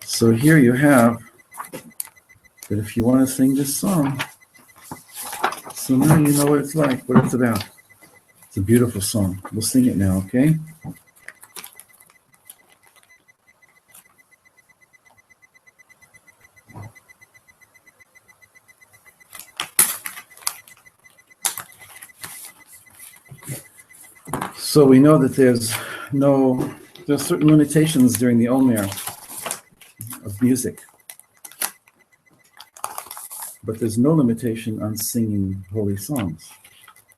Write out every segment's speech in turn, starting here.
So here you have that if you want to sing this song, so now you know what it's like, what it's about. It's a beautiful song. We'll sing it now, okay? So we know that there's certain limitations during the Omer of music, but there's no limitation on singing holy songs,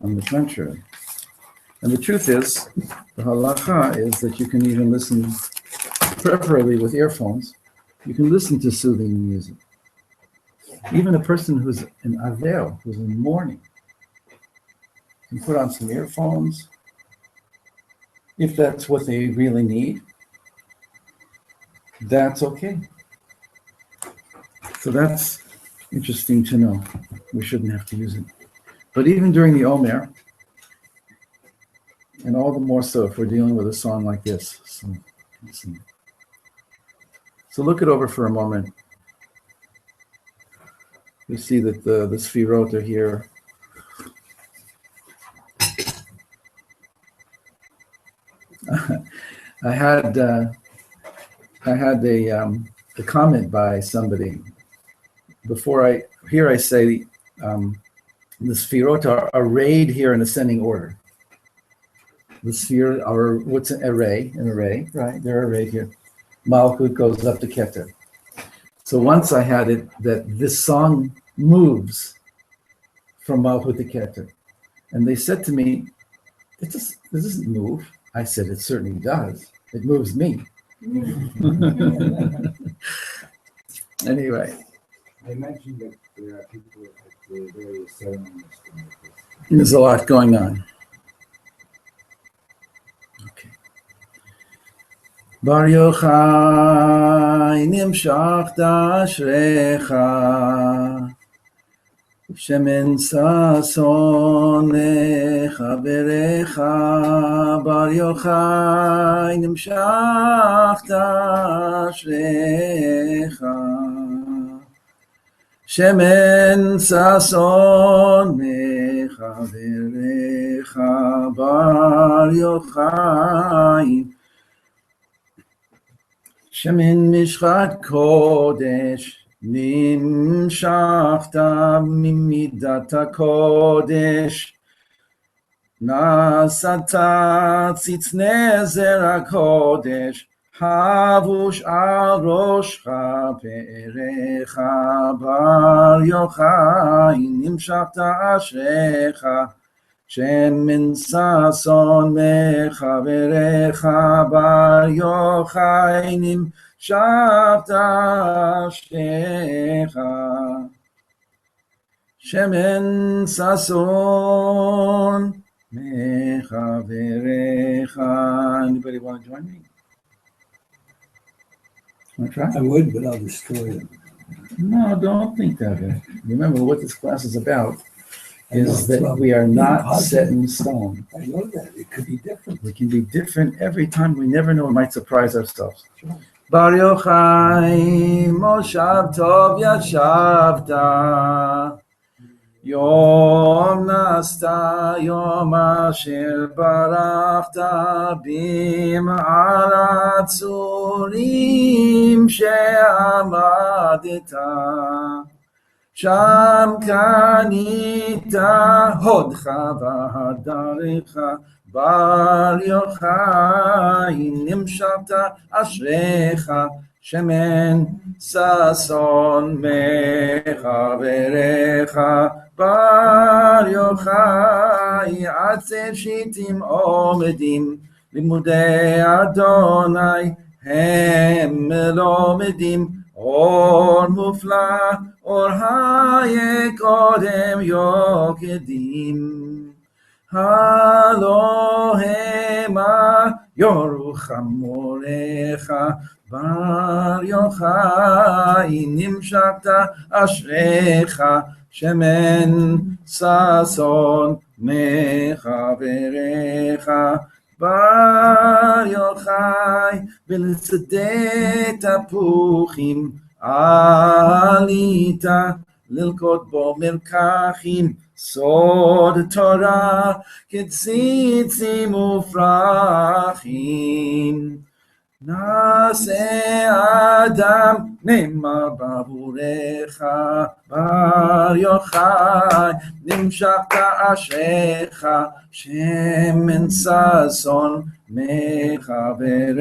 on the contrary. And the truth is, the halacha is that you can even listen, preferably with earphones, you can listen to soothing music. Even a person who's in avel, who's in mourning, can put on some earphones, if that's what they really need, that's okay. So that's interesting to know. We shouldn't have to use it. But even during the Omer, and all the more so if we're dealing with a song like this. So look it over for a moment. You see that the sfirot are here. I had a comment by somebody. Before I say the sfirot are arrayed here in ascending order. The sphere are what's an array, right? They're arrayed here. Malchut goes up to Keter. So once I had it that this song moves from Malchut to Keter, and they said to me, "This doesn't move." I said, "It certainly does. It moves me." Anyway. I mentioned that there are people at the various ceremonies. There's a lot going on. Okay. Bar Yochai nimshachta ashrecha shemen sason lechaverecha Bar Yochai nimshachta ashrecha shemen sason lechaverecha Bar Yochai shemen mishchat kodesh nimshachta mimidat hakodesh nasata tzitzne zer hakodesh havush al roshcha pe'erecha Bar Yochai nimshachta ashrecha shemen sason mechaverecha Bar Yochai nimshachta ashrecha shemen sason mechaverecha. Anybody want to join me? Want to try? I would, but I'll destroy it. No, don't think that way. Remember what this class is about is that we are not set in stone. I know that. It could be different. We can be different every time. We never know. We might surprise ourselves. Bar Yochai Moshav Tov Yashavta Yom Nasta Yom Asher Barachta Bim Arat Surim She'amadeta Sham Kanita Hodcha V'Hadarecha Bar Yochai Nimshachta Ashrecha shemen sason mechaverecha Bar Yochai atzer shitim omedim limudei Adonai hem melomedim or mufla or haye kodem yokedim Halohema yorucham morecha Bar Yochai nimshachta ashrecha shemen sason mechaverecha בר יוחאי ולשדה תפוחים עלית ללקוט בו מלקחים סוד תורה כציצים ופרחים נעשה אדם נאמר בעבורך בר יוחאי נמשכת אשריך שמן ששון מחבריך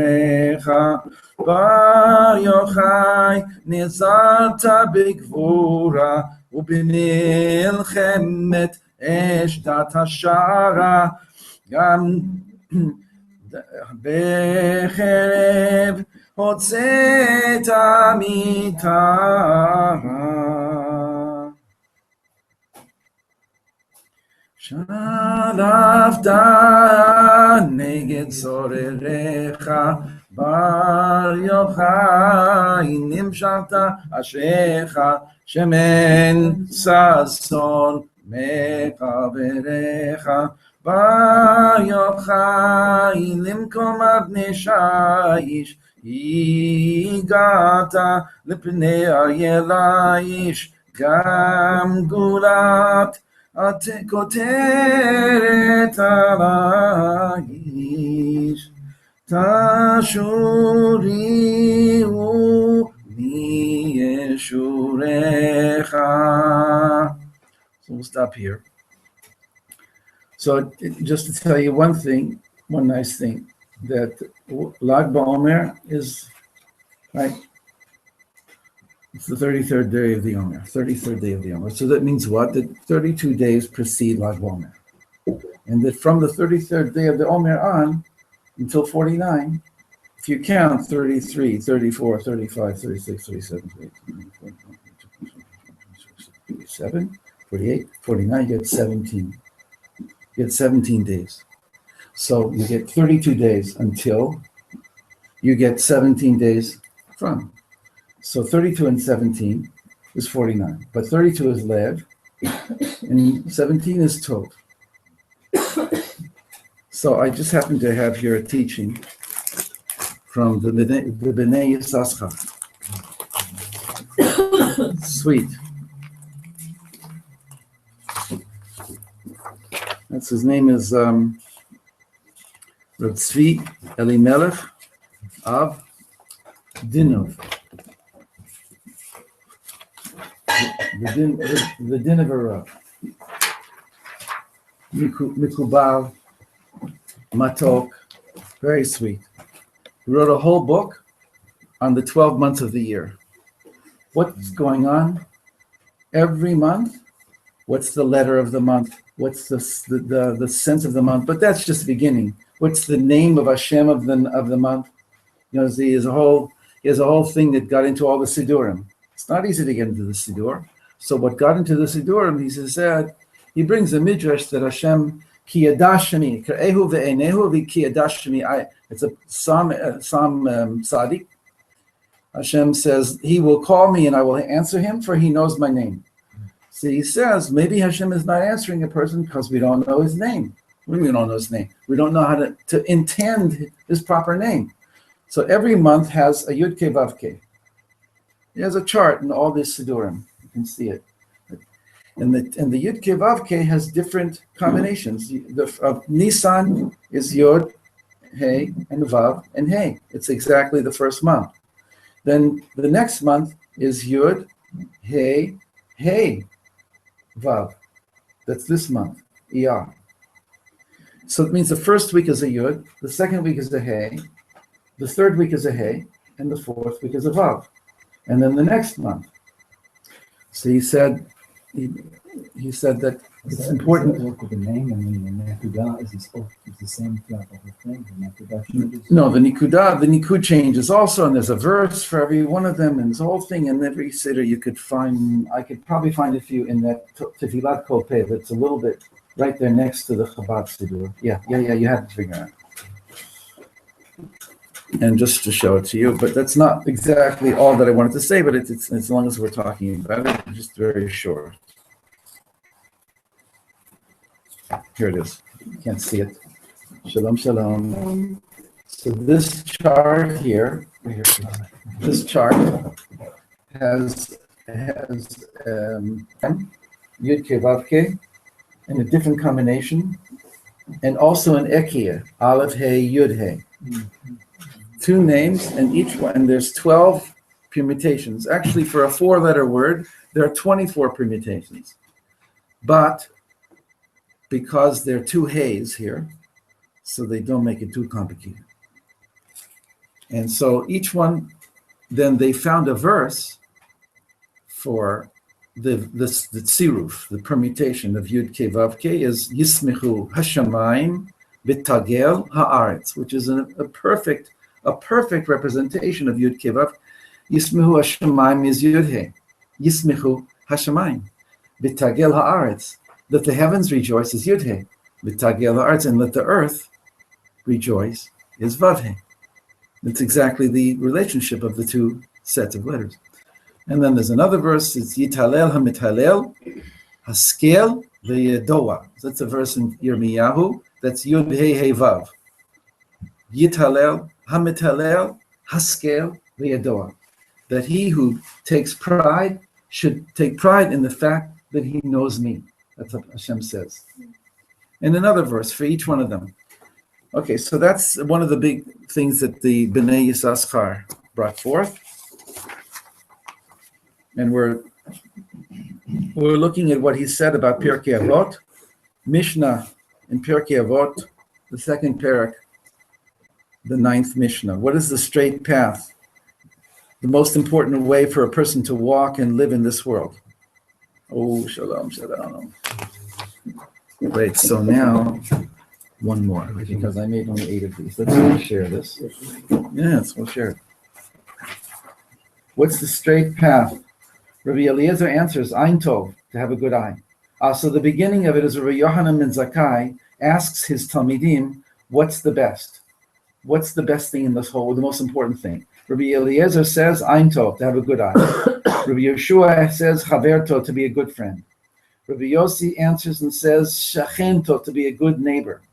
בר יוחאי נעזרת בגבורה ובמלחמת אשת השערה גם בחרב הוצאת מטרה שלפת נגד צורריך בר יוחאי נמשכת אשריך שמן ששון מחבריך בר יוחאי למקום אבני שיש הגעת לפני אריה לאיש גם גולת כותרת על האיש תשורי ומישורך. So we'll stop here. So just to tell you one thing, one nice thing, that Lag BaOmer is, right, it's the 33rd day of the Omer, 33rd day of the Omer. So that means what? That 32 days precede Lag BaOmer. And that from the 33rd day of the Omer on until 49, if you count 33, 34, 35, 36, 37, 37, 48, 49, you get 17. You get 17 days. So you get 32 days until you get 17 days from. So 32 and 17 is 49. But 32 is Lev, and 17 is Tov. So I just happen to have here a teaching from the Bnei Yissaschar. Sweet. That's his name is Rav Tzvi Elimelech of Dinov. The din of a Rav. Mikubal, Matok, very sweet. He wrote a whole book on the 12 months of the year. What's going on every month? What's the letter of the month? What's the sense of the month? But that's just the beginning. What's the name of Hashem of the month? You know, he has a whole thing that got into all the Sidurim. It's not easy to get into the Sidur. So what got into the Sidurim, he said, he brings a midrash that Hashem ki yadashani, k'ehu ve'enehu ki yadashani. It's a Psalm Tzaddik. Hashem says, he will call me and I will answer him, for he knows my name. So he says, maybe Hashem is not answering a person because we don't know his name. We don't know his name. We don't know how to intend his proper name. So every month has a Yud Ke Vav Ke. He has a chart in all this Sidurim. You can see it. And the Yud Ke Vav Ke has different combinations. Nisan is Yud, Hey, and Vav, and Hey. It's exactly the first month. Then the next month is Yud, Hey, Hey, Vav. That's this month, Iyar. So it means the first week is a Yud, the second week is a Hey, the third week is a Hey, and the fourth week is a Vav. And then the next month. So he said that it's important. Look at the name, and then the Nekuda is the same throughout the whole thing. No, the Nikud changes also, and there's a verse for every one of them, and this whole thing, and every siddur you could find. I could probably find a few in that Tefilat Kol Peh, that's a little bit right there next to the Chabad siddur. Yeah, you have to figure out. And just to show it to you, but that's not exactly all that I wanted to say, but it's as long as we're talking about it, just very short. Here it is. You can't see it. Shalom, shalom. So this chart here, this chart has Yud Ke Vav Ke in a different combination, and also an Ekia, Aleph Hey Yud Hey. Two names, and each one, and there's 12 permutations. Actually, for a 4-letter word, there are 24 permutations. But because there are 2 Heys here, so they don't make it too complicated. And so each one, then they found a verse for the tziruf, the permutation of Yud Ke Vav Ke is Yismichu Hashamayim B'Tagel Haaretz, which is a perfect representation of Yud Ke Vav. Yismichu Hashamayim is Yud He. Yismichu Hashamayim B'Tagel Haaretz, that the heavens rejoice is Yud He. B'Tagel Haaretz, and let the earth rejoice is Vav He. It's exactly the relationship of the 2 sets of letters. And then there's another verse, it's Yitalel HaMitalel Haskel V'Yedoa. That's a verse in Yirmiyahu, that's Yud He He Vav. Yitalel HaMitalel Haskel V'Yedoa. That he who takes pride should take pride in the fact that he knows me. That's what Hashem says. And another verse for each one of them. Okay, so that's one of the big things that the Bnei Yissaschar brought forth. And we're looking at what he said about Pirkei Avot. Mishnah in Pirkei Avot, the 2nd parak, the 9th Mishnah. What is the straight path? The most important way for a person to walk and live in this world. Oh, shalom, shalom. Wait, so now, one more, because I made only 8 of these. Let's share this. Yes, we'll share it. What's the straight path? Rabbi Eliezer answers, Ein Tov, to have a good eye. So the beginning of it is Rabbi Yochanan ben Zakkai asks his Talmidim, what's the best? What's the best thing in this whole, the most important thing? Rabbi Eliezer says, Ein Tov, to have a good eye. Rabbi Yeshua says, Chaver Tov, to be a good friend. Rabbi Yossi answers and says, Shachen Tov, to be a good neighbor.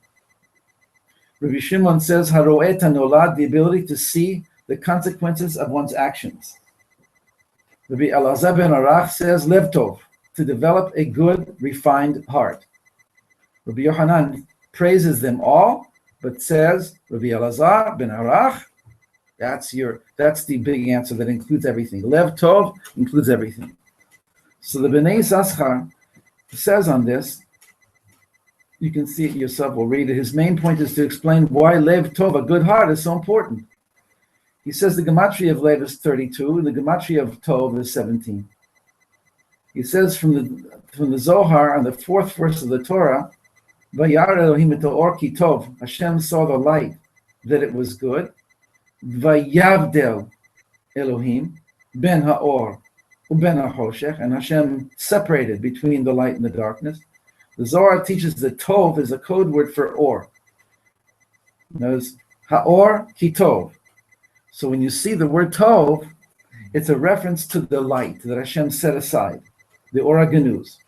Rabbi Shimon says, Haroet HaNolad, the ability to see the consequences of one's actions. Rabbi Elazar ben Arach says, Lev Tov, to develop a good, refined heart. Rabbi Yochanan praises them all, but says, Rabbi Elazar ben Arach, that's the big answer that includes everything. Lev Tov includes everything. So the Bnei Yissaschar says on this, you can see it yourself, we'll read it. His main point is to explain why Lev Tov, a good heart, is so important. He says the gematria of Lev is 32, and the gematria of Tov is 17. He says from the Zohar on the 4th verse of the Torah, Vayar Elohim et ha'or ki tov, Hashem saw the light, that it was good. Vayavdel Elohim ben ha'or uben ha'choshech, and Hashem separated between the light and the darkness. The Zohar teaches that Tov is a code word for Or. Notice, ha'or ki tov. So when you see the word Tov, it's a reference to the light that Hashem set aside, the Ora Ganuz.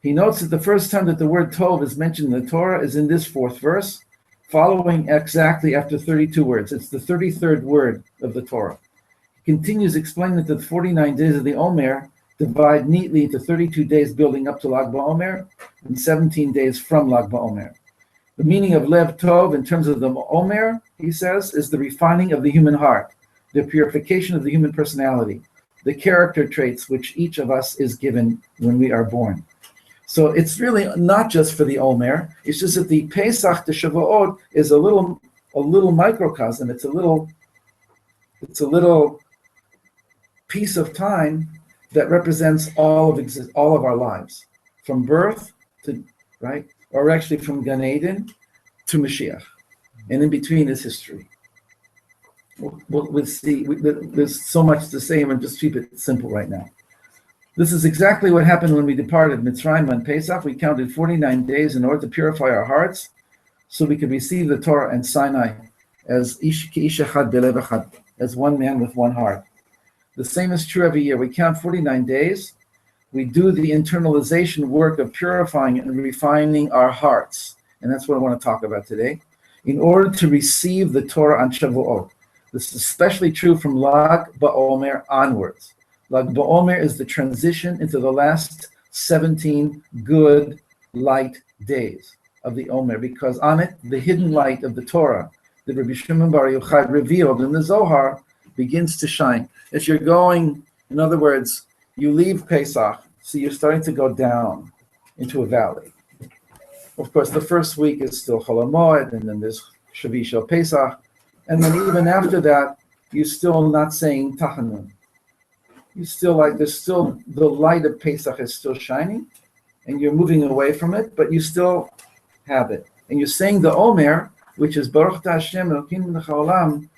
He notes that the first time that the word Tov is mentioned in the Torah is in this 4th verse, following exactly after 32 words. It's the 33rd word of the Torah. He continues explaining that the 49 days of the Omer divide neatly into 32 days building up to Lag BaOmer and 17 days from Lag BaOmer. The meaning of Lev Tov in terms of the Omer, he says, is the refining of the human heart, the purification of the human personality, the character traits which each of us is given when we are born. So it's really not just for the Omer, it's just that the Pesach, the Shavuot, is a little microcosm, it's a little piece of time that represents all of our lives, from birth to, right? Or actually from Gan Eden to Mashiach. And in between is history. We'll see. There's so much to say, and just keep it simple right now. This is exactly what happened when we departed Mitzrayim on Pesach. We counted 49 days in order to purify our hearts so we could receive the Torah and Sinai as ish echad belev echad, as one man with one heart. The same is true every year. We count 49 days. We do the internalization work of purifying and refining our hearts. and that's what I want to talk about today, in order to receive the Torah on Shavuot. This is especially true from Lag BaOmer onwards. Lag BaOmer is the transition into the last 17 good light days of the Omer, because on it, the hidden light of the Torah that Rabbi Shimon Bar Yochai revealed in the Zohar begins to shine. If you're going, in other words, you leave Pesach, so you're starting to go down into a valley. Of course, the first week is still Chol HaMoed, and then there's Shavi Shel Pesach, and then even after that, you're still not saying Tachanun. You still there's still, the light of Pesach is still shining, and you're moving away from it, but you still have it. And you're saying the Omer, which is Baruch Ta Hashem Elokeinu Melech Haolam,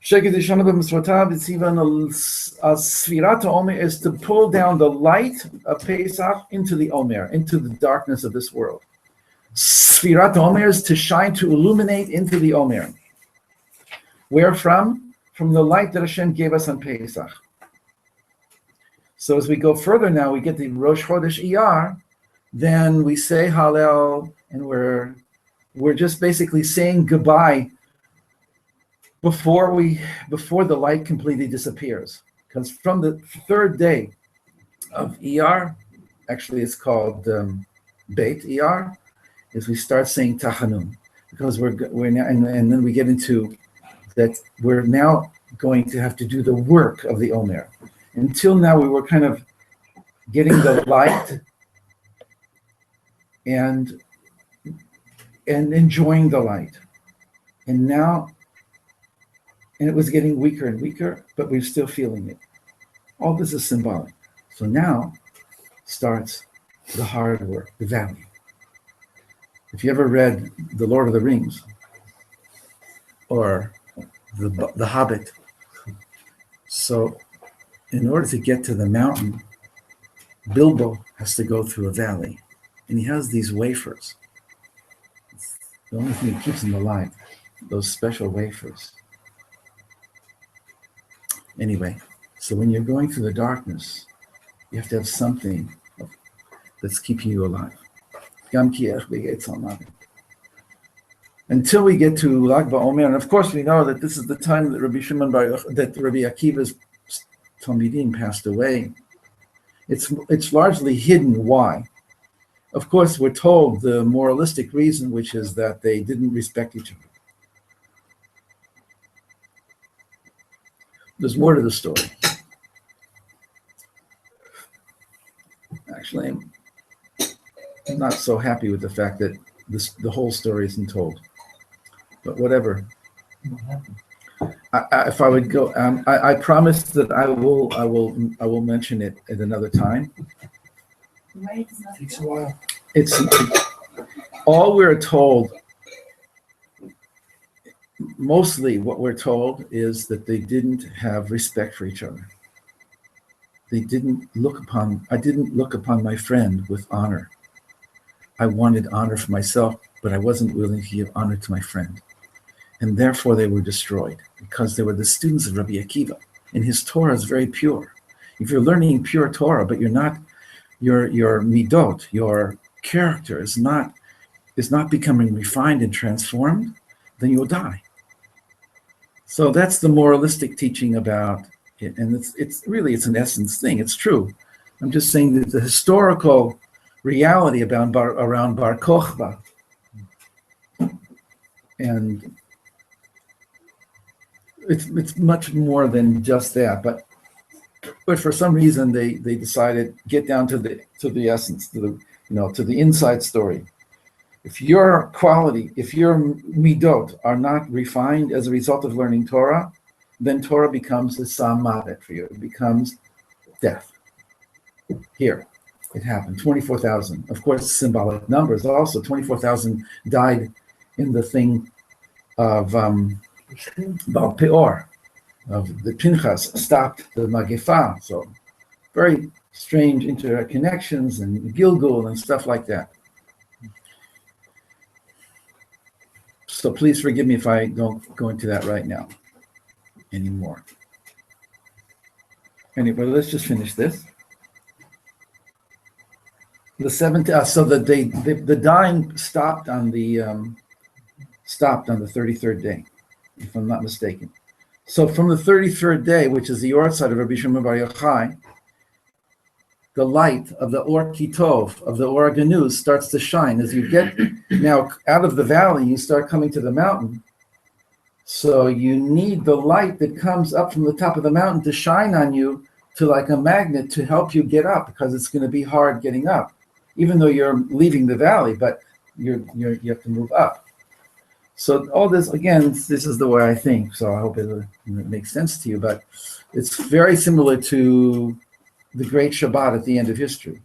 Sheket Yishana B'Mitzvotav Yitzivan Sfirat Omer, is to pull down the light of Pesach into the Omer, into the darkness of this world. Sfirat Omer is to shine, to illuminate into the Omer. Where from? From the light that Hashem gave us on Pesach. So as we go further now, we get the Rosh Chodesh Iyar, then we say Hallel, and we're just basically saying goodbye before the light completely disappears. Because from the third day of Iyar, actually it's called Beit Iyar, is we start saying Tachanun, because we're now, and then we get into that we're now going to have to do the work of the Omer. Until now, we were kind of getting the light and enjoying the light. And now, and it was getting weaker and weaker, but we're still feeling it. All this is symbolic. So now starts the hard work, the valley. If you ever read The Lord of the Rings or the Hobbit, so in order to get to the mountain, Bilbo has to go through a valley, and he has these wafers. It's the only thing that keeps him alive, those special wafers. Anyway, so when you're going through the darkness, you have to have something that's keeping you alive. Until we get to Lag BaOmer, and of course we know that this is the time that Rabbi Akiva's Talmidim passed away. It's largely hidden why. Of course, we're told the moralistic reason, which is that they didn't respect each other. There's more to the story. Actually, I'm not so happy with the fact that the whole story isn't told. But whatever. If I would go, I promise that I will mention it at another time. Takes a while. It's all we're told. Mostly, what we're told is that they didn't have respect for each other. I didn't look upon my friend with honor. I wanted honor for myself, but I wasn't willing to give honor to my friend. And therefore they were destroyed, because they were the students of Rabbi Akiva, and his Torah is very pure. If you're learning pure Torah, but you're not, your midot, your character is not becoming refined and transformed, then you'll die. So that's the moralistic teaching about it, and it's really an essence thing. It's true. I'm just saying that the historical reality around Bar Kochba, and it's much more than just that. But for some reason they decided get down to the essence, to the inside story. If your quality, if your midot are not refined as a result of learning Torah, then Torah becomes a samadet for you. It becomes death. Here, it happened. 24,000. Of course, symbolic numbers also. 24,000 died in the thing of Baal Peor, of the Pinchas, stopped the Magifa. So very strange interconnections and Gilgul and stuff like that. So please forgive me if I don't go into that right now anymore. Anyway, let's just finish this. The 17th. So the dying stopped on the 33rd day, if I'm not mistaken. So from the 33rd day, which is the Yortzeit of Rabbi Shimon Bar Yochai, the light of the Or Kitov, of the Or Ganuz, starts to shine. As you get now out of the valley, you start coming to the mountain. So you need the light that comes up from the top of the mountain to shine on you, to like a magnet, to help you get up, because it's going to be hard getting up, even though you're leaving the valley, but you have to move up. So all this, again, this is the way I think, so I hope it makes sense to you, but it's very similar to the Great Shabbat at the end of history.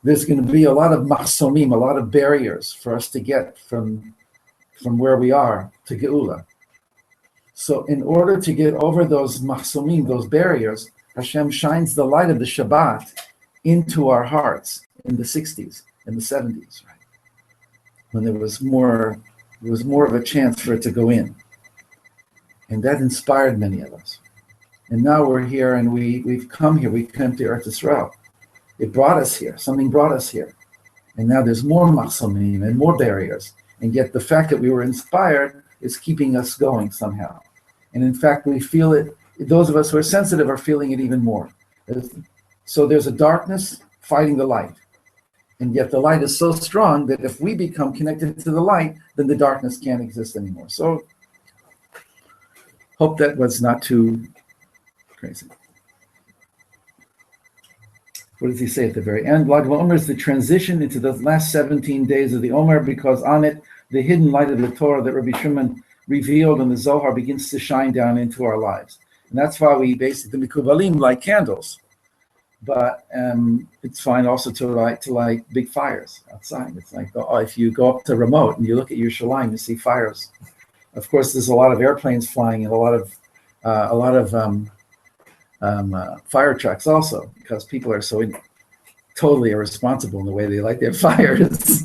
There's going to be a lot of machsomim, a lot of barriers for us to get from where we are to Geula. So in order to get over those machsomim, those barriers, Hashem shines the light of the Shabbat into our hearts in the 60s and the 70s, right? When there was more of a chance for it to go in. And that inspired many of us. And now we're here, and we've come here. We came to Eretz Yisrael. It brought us here. Something brought us here. And now there's more machsomim and more barriers. And yet the fact that we were inspired is keeping us going somehow. And in fact, we feel it. Those of us who are sensitive are feeling it even more. So there's a darkness fighting the light. And yet the light is so strong that if we become connected to the light, then the darkness can't exist anymore. So hope that was not too crazy. What does he say at the very end? Lag BaOmer is the transition into the last 17 days of the Omer, because on it, the hidden light of the Torah that Rabbi Shimon revealed in the Zohar begins to shine down into our lives. And that's why we basically, the Mikubalim, light candles. But it's fine also to light big fires outside. It's like, if you go up to remote and you look at Yerushalayim, you see fires. Of course, there's a lot of airplanes flying and a lot of fire trucks also, because people are so totally irresponsible in the way they light their fires.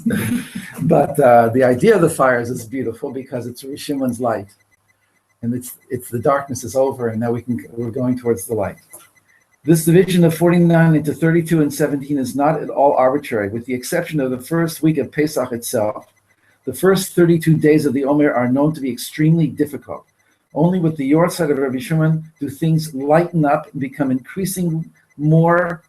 But the idea of the fires is beautiful because it's Rishimon's light, and it's the darkness is over, and now we're going towards the light. This division of 49 into 32 and 17 is not at all arbitrary, with the exception of the first week of Pesach itself. The first 32 days of the Omer are known to be extremely difficult. Only with the Yortzeit of Rabbi Shimon do things lighten up and become increasingly more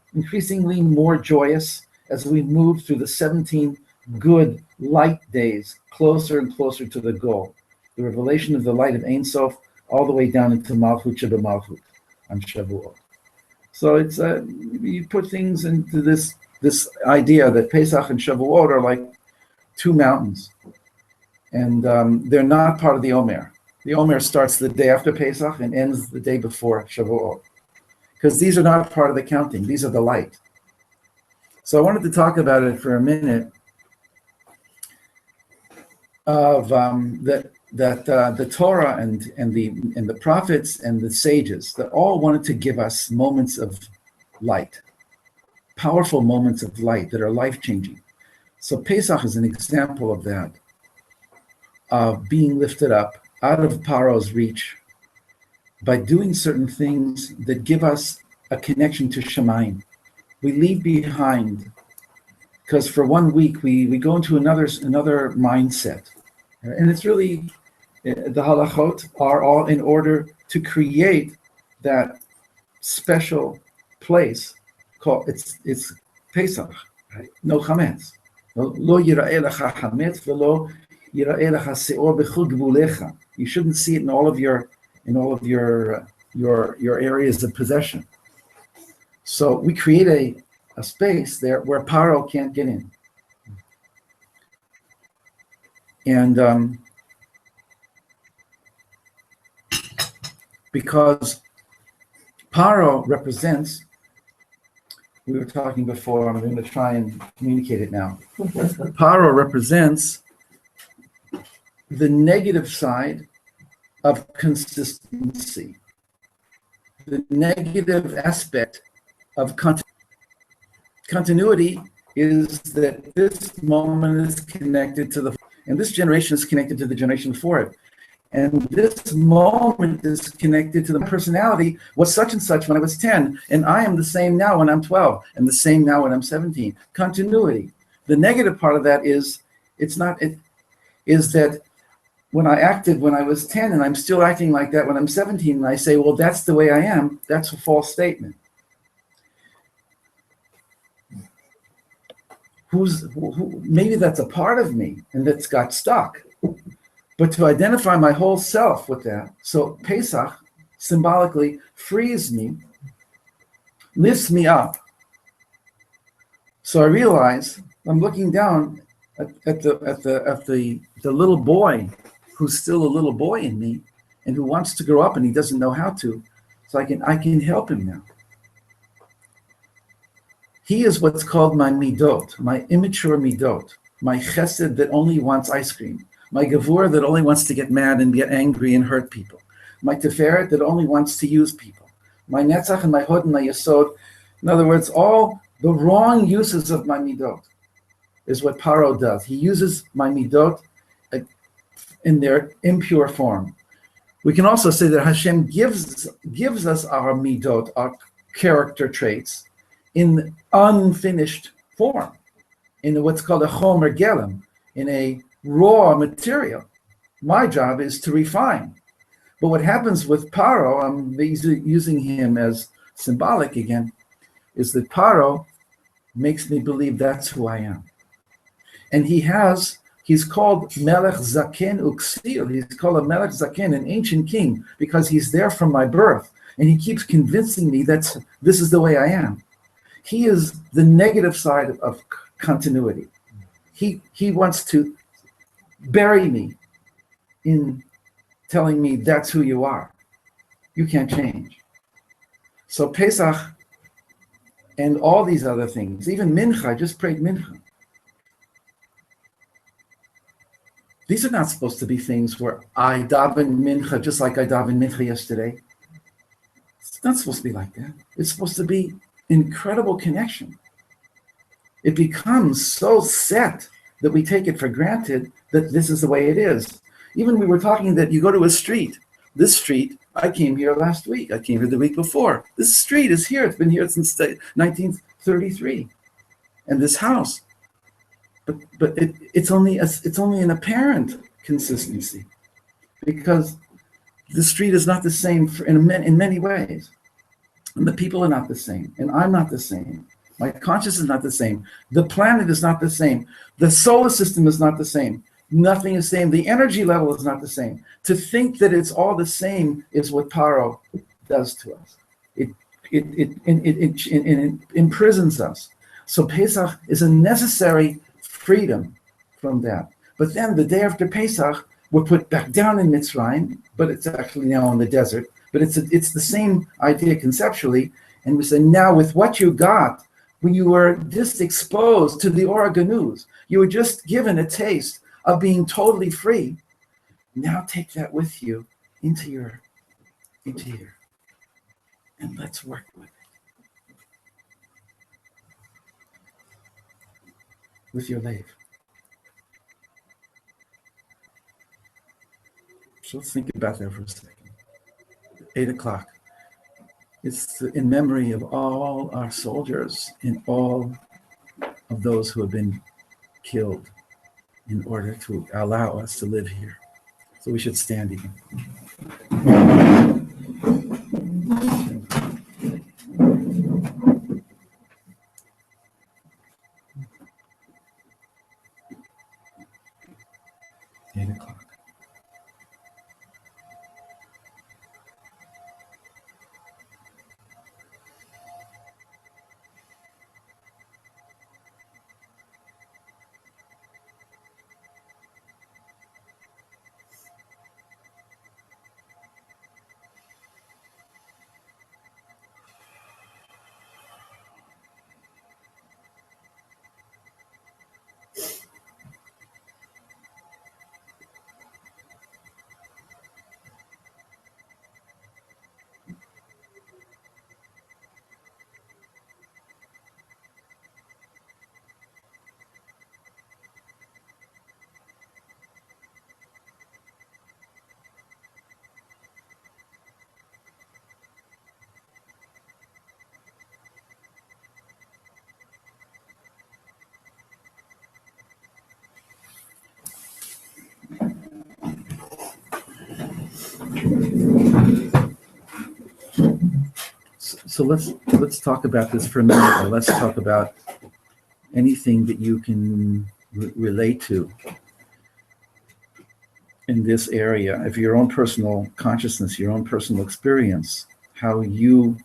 joyous as we move through the 17 good light days, closer and closer to the goal, the revelation of the light of Ein Sof, all the way down into Malchut Sheba Malchut on Shavuot. So it's you put things into this idea that Pesach and Shavuot are like two mountains, and they're not part of the Omer. The Omer starts the day after Pesach and ends the day before Shavuot, because these are not part of the counting. These are the light. So I wanted to talk about it for a minute. Of the Torah and the prophets and the sages, that all wanted to give us moments of light, powerful moments of light that are life-changing. So Pesach is an example of that, of being lifted up out of Paro's reach by doing certain things that give us a connection to Shemayim. We leave behind, because for 1 week we go into another mindset. And it's really, the halachot are all in order to create that special place called, it's Pesach, right? No chametz. Lo yira'eh lecha chametz v'lo yira'eh lecha se'or b'chol gvulecha. You shouldn't see it in all of your areas of possession. So we create a space there where Paro can't get in. And because Paro represents, we were talking before, I'm going to try and communicate it now. Paro represents the negative side of consistency, the negative aspect of continuity is that this moment is connected to and this generation is connected to the generation before it. And this moment is connected to the personality was such and such when I was 10, and I am the same now when I'm 12, and the same now when I'm 17. Continuity. The negative part of that is that when I acted when I was 10 and I'm still acting like that when I'm 17, and I say, well, that's the way I am, that's a false statement. Maybe that's a part of me and that's got stuck. But to identify my whole self with that, so Pesach symbolically frees me, lifts me up. So I realize I'm looking down at the little boy who's still a little boy in me and who wants to grow up and he doesn't know how to. So I can help him now. He is what's called my midot, my immature midot, my chesed that only wants ice cream, my gevurah that only wants to get mad and get angry and hurt people, my tiferet that only wants to use people, my netzach and my hod and my yesod. In other words, all the wrong uses of my midot is what Paro does. He uses my midot in their impure form. We can also say that Hashem gives us our midot, our character traits, in unfinished form, in what's called a chomer gelem, in a raw material. My job is to refine. But what happens with Paro, I'm using him as symbolic again, is that Paro makes me believe that's who I am. And he's called Melech Zaken Uksir. He's called a Melech Zaken, an ancient king, because he's there from my birth. And he keeps convincing me that this is the way I am. He is the negative side of continuity. He wants to bury me in telling me that's who you are. You can't change. So Pesach and all these other things, even Mincha, I just prayed Mincha. These are not supposed to be things where I daven Mincha just like I daven Mincha yesterday. It's not supposed to be like that. It's supposed to be incredible connection. It becomes so set that we take it for granted that this is the way it is. Even we were talking that you go to a street. This street, I came here last week. I came here the week before. This street is here. It's been here since 1933. And this house. But it's only an apparent consistency, because the street is not the same in many ways. And the people are not the same. And I'm not the same. My consciousness is not the same. The planet is not the same. The solar system is not the same. Nothing is the same. The energy level is not the same. To think that it's all the same is what Paro does to us. It imprisons us. So Pesach is a necessary freedom from that. But then the day after Pesach, we're put back down in Mitzrayim, but it's actually now in the desert. But it's the same idea conceptually. And we say, now with what you got, when you were just exposed to the Oregonus, you were just given a taste of being totally free. Now take that with you into your, and let's work with it. With your life. So let's think about that for a second. 8 o'clock. It's in memory of all our soldiers and all of those who have been killed in order to allow us to live here. So we should stand even. So let's talk about this for a minute, or let's talk about anything that you can relate to in this area of your own personal consciousness, your own personal experience, how we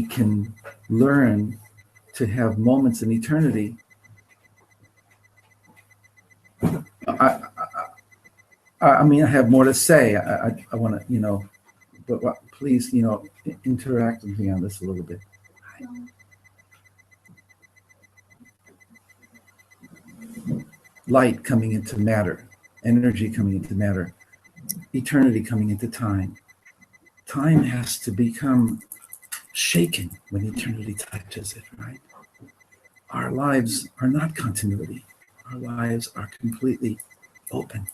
can learn to have moments in eternity. I mean, I have more to say. I want to, but please, interact with me on this a little bit. Light coming into matter, energy coming into matter, eternity coming into time. Time has to become shaken when eternity touches it, right? Our lives are not continuity. Our lives are completely open,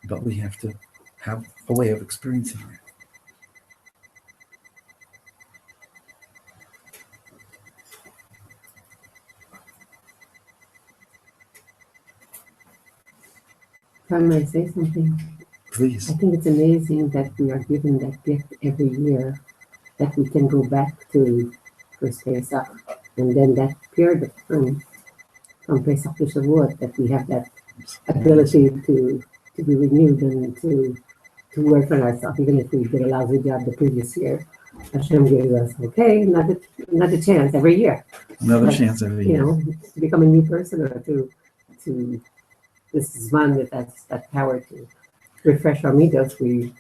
but we have to have a way of experiencing it. If I may say something, Please. I think it's amazing that we are given that gift every year, that we can go back to first Pesach, and then that period of time from Pesach to Shavuot, that we have that ability to be renewed and to work on ourselves, even if we did a lousy job the previous year. Hashem gave us, another chance every year. Another chance every year. To become a new person, or to this is one that's that power to refresh our midos. We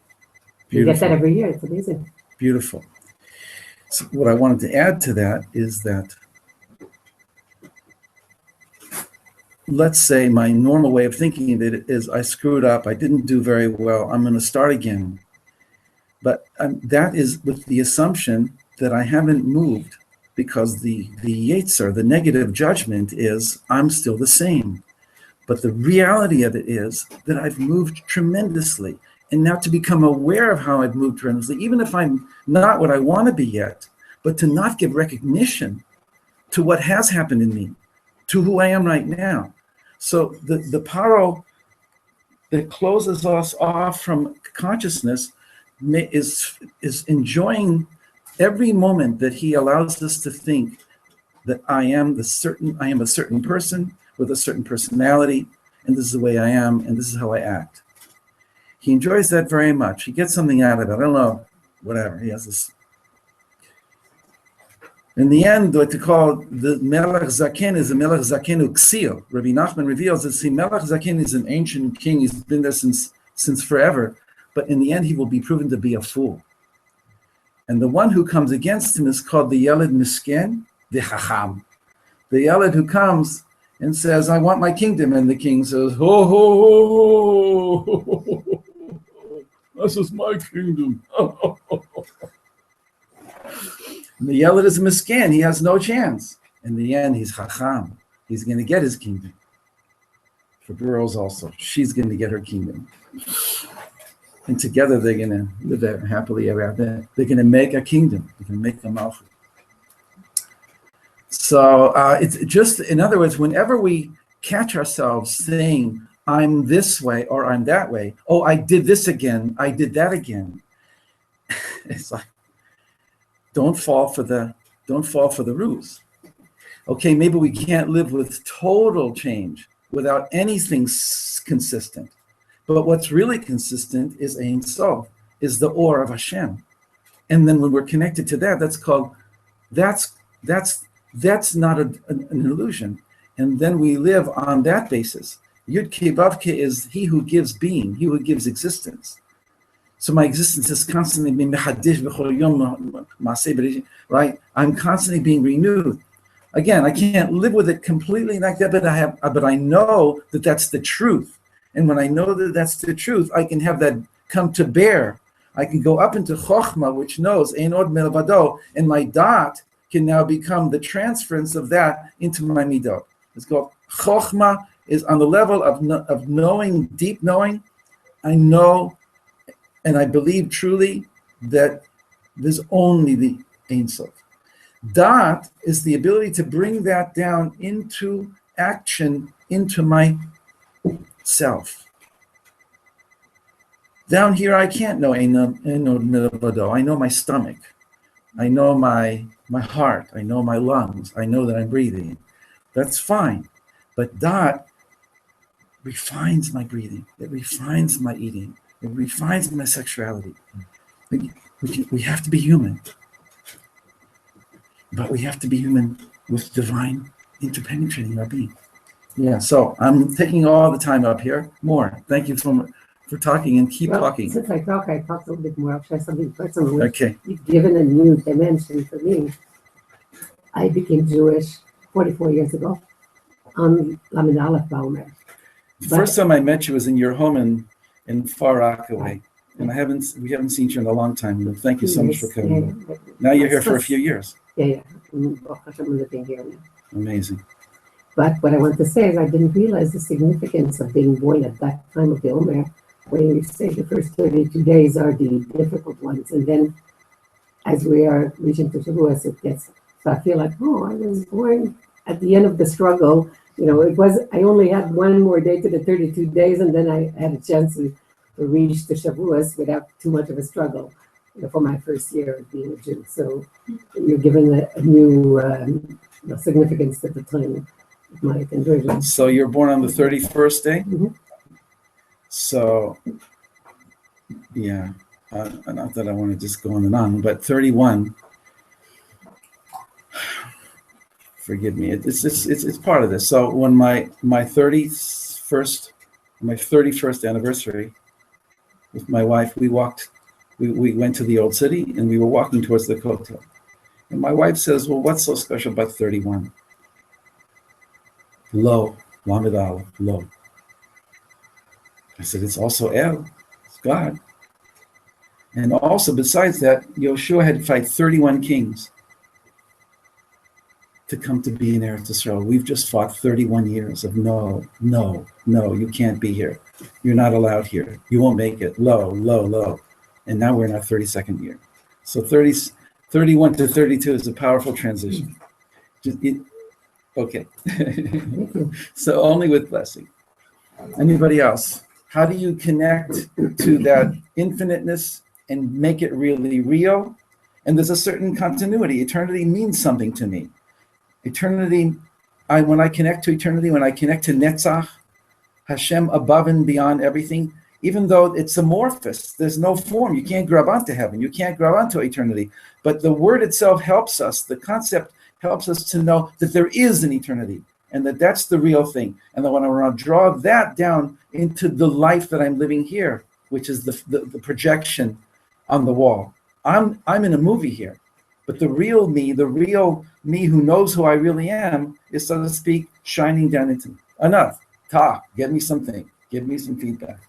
get that every year. It's amazing. Beautiful. So what I wanted to add to that is that, let's say my normal way of thinking of it is I screwed up, I didn't do very well, I'm going to start again. But that is with the assumption that I haven't moved, because the Yetzer, the negative judgment, is I'm still the same. But the reality of it is that I've moved tremendously. And now to become aware of how I've moved tremendously, even if I'm not what I want to be yet, but to not give recognition to what has happened in me, to who I am right now. So the paro that closes us off from consciousness is enjoying every moment that he allows us to think that I am a certain person with a certain personality, and this is the way I am, and this is how I act. He enjoys that very much. He gets something out of it. I don't know, whatever. He has this. In the end, what to call the Melech Zaken is a Melech Zaken Uksil. Rabbi Nachman reveals that Melech Zaken is an ancient king. He's been there since forever. But in the end, he will be proven to be a fool. And the one who comes against him is called the Yeled Misken, the Chacham. The Yeled who comes and says, I want my kingdom. And the king says, ho, ho, ho, ho, ho. This is my kingdom. And the Yeled is a miskin. He has no chance. In the end, he's Chacham. He's going to get his kingdom. For girls also, she's going to get her kingdom. And together they're going to live there happily ever after. They're going to make a kingdom. They're going to make a malchut. So it's just, in other words, whenever we catch ourselves saying, I'm this way or I'm that way, oh, I did this again, I did that again. It's like, don't fall for the ruse. Okay, maybe we can't live with total change without anything consistent. But what's really consistent is Ein Sof, is the Or of Hashem. And then when we're connected to that, that's not an illusion. And then we live on that basis. Yud Kei Vav Kei is he who gives being, he who gives existence. So my existence is constantly being right? I'm constantly being renewed. Again, I can't live with it completely like that, but I know that that's the truth. And when I know that that's the truth, I can have that come to bear. I can go up into Chokhmah, which knows Ein Od Melvado, and my dot can now become the transference of that into my midot. It's called Chokhmah, is on the level of knowing, deep knowing. I know and I believe truly that there's only the Ein Sof. Dot is the ability to bring that down into action, into my self. Down here, I can't know Eino Nevado. I know my stomach. I know my heart. I know my lungs. I know that I'm breathing. That's fine. But that refines my breathing. It refines my eating. It refines my sexuality. We have to be human. But we have to be human with divine interpenetrating our being. Yeah, so I'm taking all the time up here. More. Thank you for talking and keep talking. Since I talk a little bit more. I'll share something personal. Okay. You've given a new dimension for me. I became Jewish 44 years ago on Lamed Aleph Baumer. The first time I met you was in your home in Far Rockaway. And we haven't seen you in a long time. But thank you so much for coming. Yeah. Now you're here for a few years. Yeah. I'm living here now. Amazing. But what I want to say is I didn't realize the significance of being born at that time of the Omer, where you say the first 32 days are the difficult ones. And then as we are reaching to Shavuos, it gets, so I feel like, I was born at the end of the struggle. I only had one more day to the 32 days, and then I had a chance to reach the Shavuos without too much of a struggle for my first year of being a Jew. So you're given a new significance at the time of my conversion. So you're born on the 31st day? Mm-hmm. So, yeah, not that I want to just go on and on, but 31, forgive me, it's part of this. So when my 31st anniversary with my wife, we went to the old city and we were walking towards the Kotel. And my wife says, well, what's so special about 31? Lo, Lamed Aleph, Lo. I said, it's also El, it's God. And also, besides that, Yoshua had to fight 31 kings to come to be in Eretz Yisrael. We've just fought 31 years of no, you can't be here. You're not allowed here. You won't make it. Lo. And now we're in our 32nd year. So 31 to 32 is a powerful transition. Okay. So only with blessing. Anybody else? How do you connect to that infiniteness and make it really real? And there's a certain continuity. Eternity means something to me. Eternity, when I connect to eternity, when I connect to Netzach, Hashem above and beyond everything, even though it's amorphous, there's no form. You can't grab onto heaven. You can't grab onto eternity. But the word itself helps us. The concept helps us to know that there is an eternity and that's the real thing. And then when I want to draw that down into the life that I'm living here, which is the projection on the wall. I'm in a movie here, but the real me who knows who I really am is, so to speak, shining down into me. Enough. Talk. Get me something. Give me some feedback.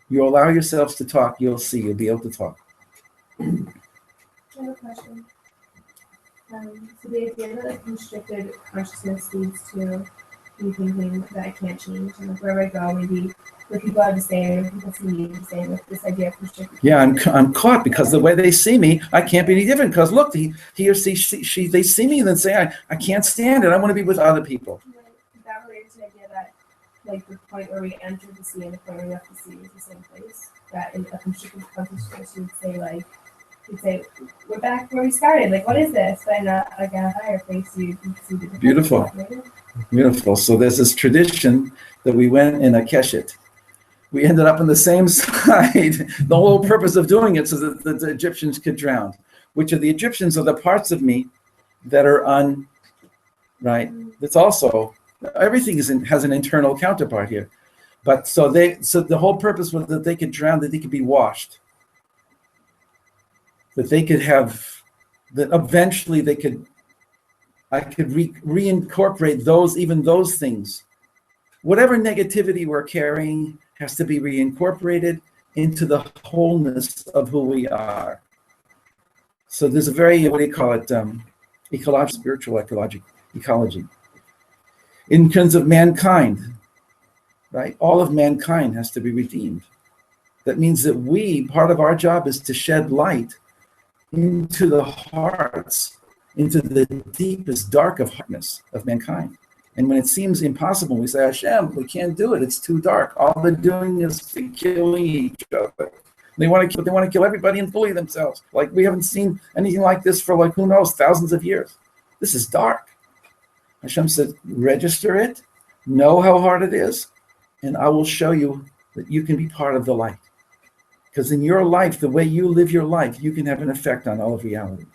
You allow yourselves to talk, you'll see. You'll be able to talk. I have a question. So the idea that constricted consciousness leads to me thinking that I can't change, and like wherever I go, maybe the people are the same, people see me the same, like this idea of constricted. Yeah, I'm caught because the way they see me, I can't be any different. Because look, he or she, they see me and then say, I can't stand it. I want to be with other people. That relates to the idea that like the point where we enter the sea and the point where we have to see is the same place. That in a constricted consciousness, you'd say, we're back where we started. Like, what is this? But not like at a higher place, you see the Beautiful. So there's this tradition that we went in a keshet. We ended up on the same side. The whole purpose of doing it so that the Egyptians could drown. Which of the Egyptians are the parts of me that are right? That's also, everything has an internal counterpart here. But so the whole purpose was that they could drown, that they could be washed. That they could that eventually I could reincorporate those things. Whatever negativity we're carrying has to be reincorporated into the wholeness of who we are. So there's a very, spiritual ecology. In terms of mankind, right? All of mankind has to be redeemed. That means that part of our job is to shed light into the hearts, into the deepest dark of heartness of mankind. And when it seems impossible, we say, Hashem, we can't do it. It's too dark. All they're doing is killing each other. They want to kill everybody and bully themselves. Like we haven't seen anything like this for like, who knows, thousands of years. This is dark. Hashem said, register it, know how hard it is, and I will show you that you can be part of the light. Because in your life, the way you live your life, you can have an effect on all of reality.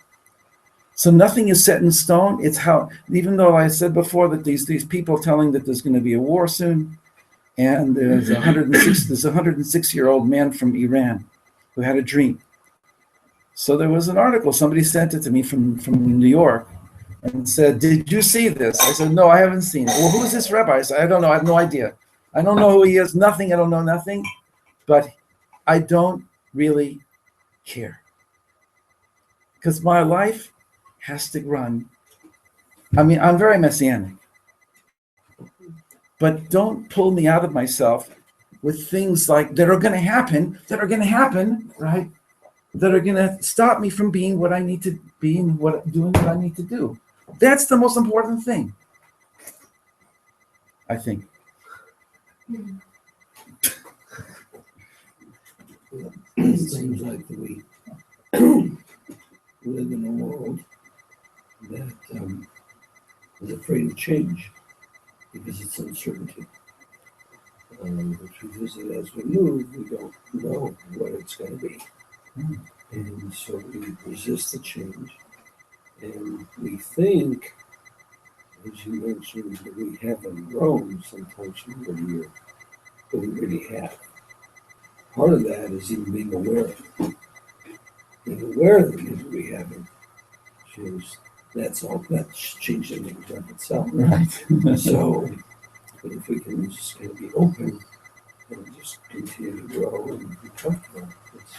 So nothing is set in stone. It's how, even though I said before that these people telling that there's going to be a war soon, and there's a 106-year-old man from Iran who had a dream. So there was an article, somebody sent it to me from New York and said, did you see this? I said, no, I haven't seen it. Well, who is this rabbi? I said, I don't know, I have no idea. I don't know who he is, nothing, I don't know nothing, but I don't really care. Because my life has to run. I mean, I'm very messianic. But don't pull me out of myself with things like that are going to happen, right? That are going to stop me from being what I need to be and doing what I need to do. That's the most important thing, I think. It seems like we live in a world that is afraid of change because it's uncertainty. Which we visit as we move, we don't know what it's going to be. And so we resist the change. And we think, as you mentioned, that we haven't grown sometimes from what we really have. Part of that is even being aware of it. Being aware of the things we haven't changed. That's changing in and of itself. Right. So, but if we can just kind of be open and just continue to grow and be comfortable, it's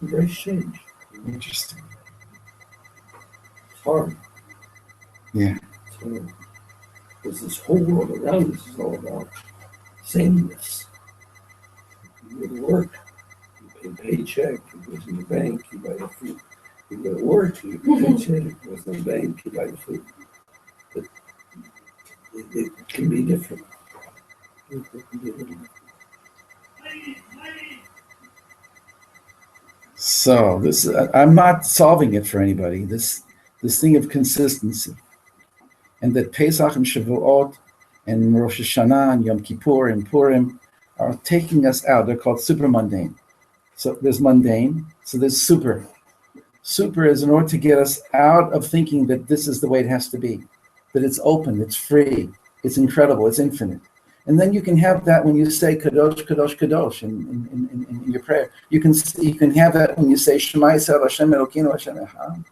embrace change. Interesting. It's hard. Yeah. So, because this whole world around us is all about sameness. You go to work, you pay a paycheck, you go to the bank, you buy the food. You go to work, you pay a paycheck, you go to the bank, you buy the food. But it can be different. It can be different. So I'm not solving it for anybody. This thing of consistency, and that Pesach and Shavuot and Rosh Hashanah and Yom Kippur and Purim are taking us out. They're called super mundane. So there's mundane. So there's super. Super is in order to get us out of thinking that this is the way it has to be, that it's open, it's free, it's incredible, it's infinite. And then you can have that when you say Kadosh, Kadosh, Kadosh in your prayer. You can have that when you say Shema Yisrael Hashem Elokeinu Hashem Echad.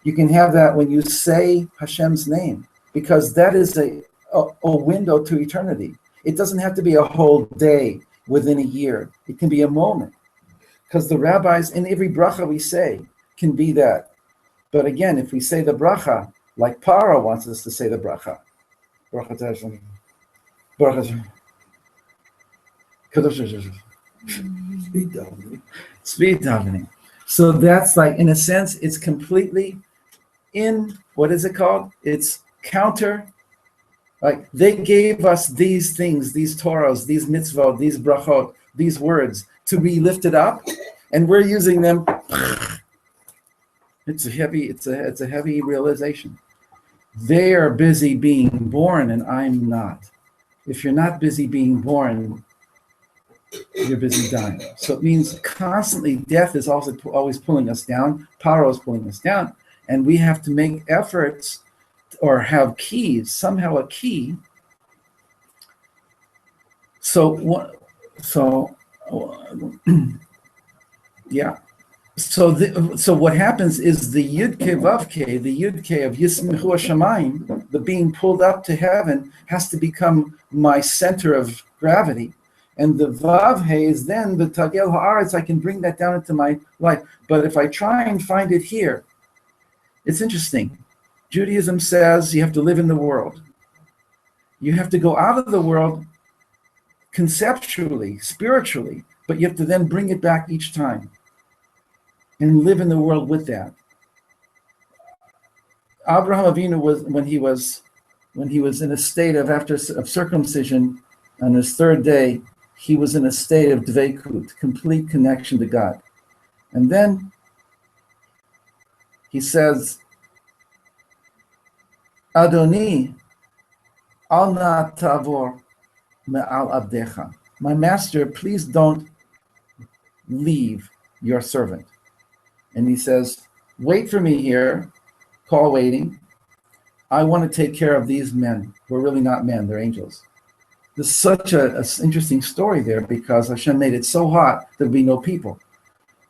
You can have that when you say Hashem's name, because that is a window to eternity. It doesn't have to be a whole day within a year. It can be a moment. Because the rabbis, in every bracha we say, can be that. But again, if we say the bracha, like Paro wants us to say the bracha. Speed davening. So that's like, in a sense, it's completely in, what is it called? It's counter. Like they gave us these things, these Torahs, these mitzvot, these brachot, these words to be lifted up, and we're using them. It's a heavy realization. They are busy being born, and I'm not. If you're not busy being born, you're busy dying. So it means constantly death is also always pulling us down. Paro is pulling us down, and we have to make efforts or have keys, somehow a key. Yeah. So what happens is the Yud-Ke Vav-Ke, the Yud-Ke of Yismichu Hashamayim, the being pulled up to heaven, has to become my center of gravity. And the Vav-He is then the Tagel Haaretz, I can bring that down into my life. But if I try and find it here, it's interesting. Judaism says you have to live in the world. You have to go out of the world conceptually, spiritually, but you have to then bring it back each time and live in the world with that. Abraham Avinu was, when he was when he was in a state of circumcision, on his third day, he was in a state of dveikut, complete connection to God. And then he says, Adoni, al na tavor me'al abdecha. My master, please don't leave your servant. And he says, wait for me here, call waiting. I want to take care of these men. We're really not men, they're angels. There's such an interesting story there because Hashem made it so hot there'd be no people.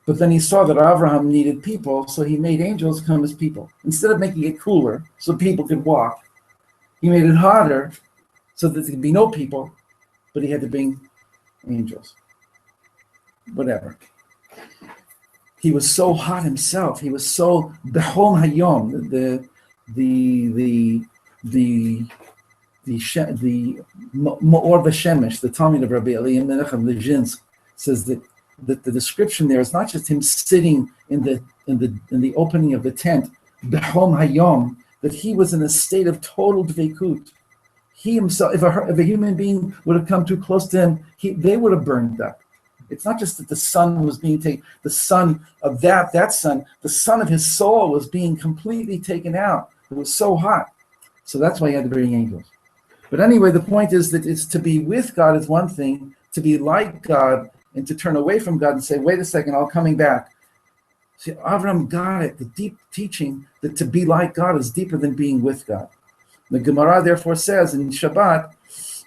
But then he saw that Abraham needed people, so he made angels come as people. Instead of making it cooler so people could walk, he made it hotter so that there could be no people, but he had to bring angels. Whatever. He was so hot himself. He was so Behom Hayom, the Ma'or B'Shemesh, the Talmud of Rabbi Eliyah Menachem Lezhinsk, says that the description there is not just him sitting in the opening of the tent, Behom Hayom, that he was in a state of total dveikut. He himself, if a human being would have come too close to him, they would have burned up. It's not just that the sun was being taken, the son of that son, the son of his soul was being completely taken out. It was so hot. So that's why he had to bring angels. But anyway, the point is that it's to be with God is one thing, to be like God and to turn away from God and say, wait a second, I'm coming back. See, Avram got it, the deep teaching that to be like God is deeper than being with God. The Gemara therefore says in Shabbat,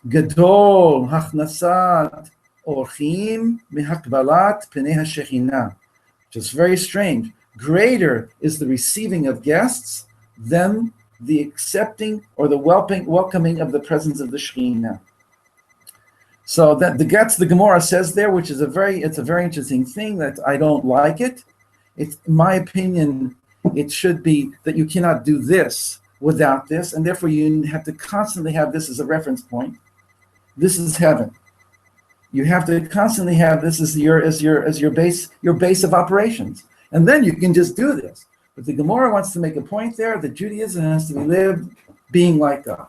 Gadol hachnasat orchim mehakbalat pnei hashechina, which is very strange. Greater is the receiving of guests than the accepting or the welcoming of the presence of the Shekhinah. So that the Gemara says there, which is a very interesting thing that I don't like it. It's in my opinion, it should be that you cannot do this without this, and therefore you have to constantly have this as a reference point. This is heaven. You have to constantly have this as your base of operations, and then you can just do this. But the Gemara wants to make a point there that Judaism has to be lived being like God.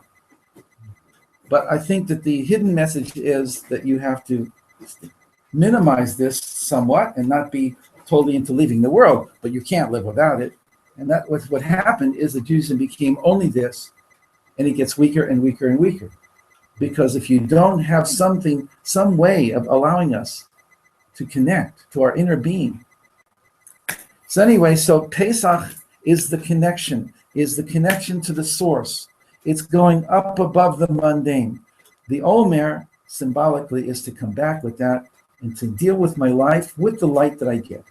But I think that the hidden message is that you have to minimize this somewhat and not be totally into leaving the world, but you can't live without it. And that was what happened is that Judaism became only this, and it gets weaker and weaker and weaker. Because if you don't have some way of allowing us to connect to our inner being. So anyway, so Pesach is the connection to the source. It's going up above the mundane. The Omer, symbolically, is to come back with that and to deal with my life with the light that I get.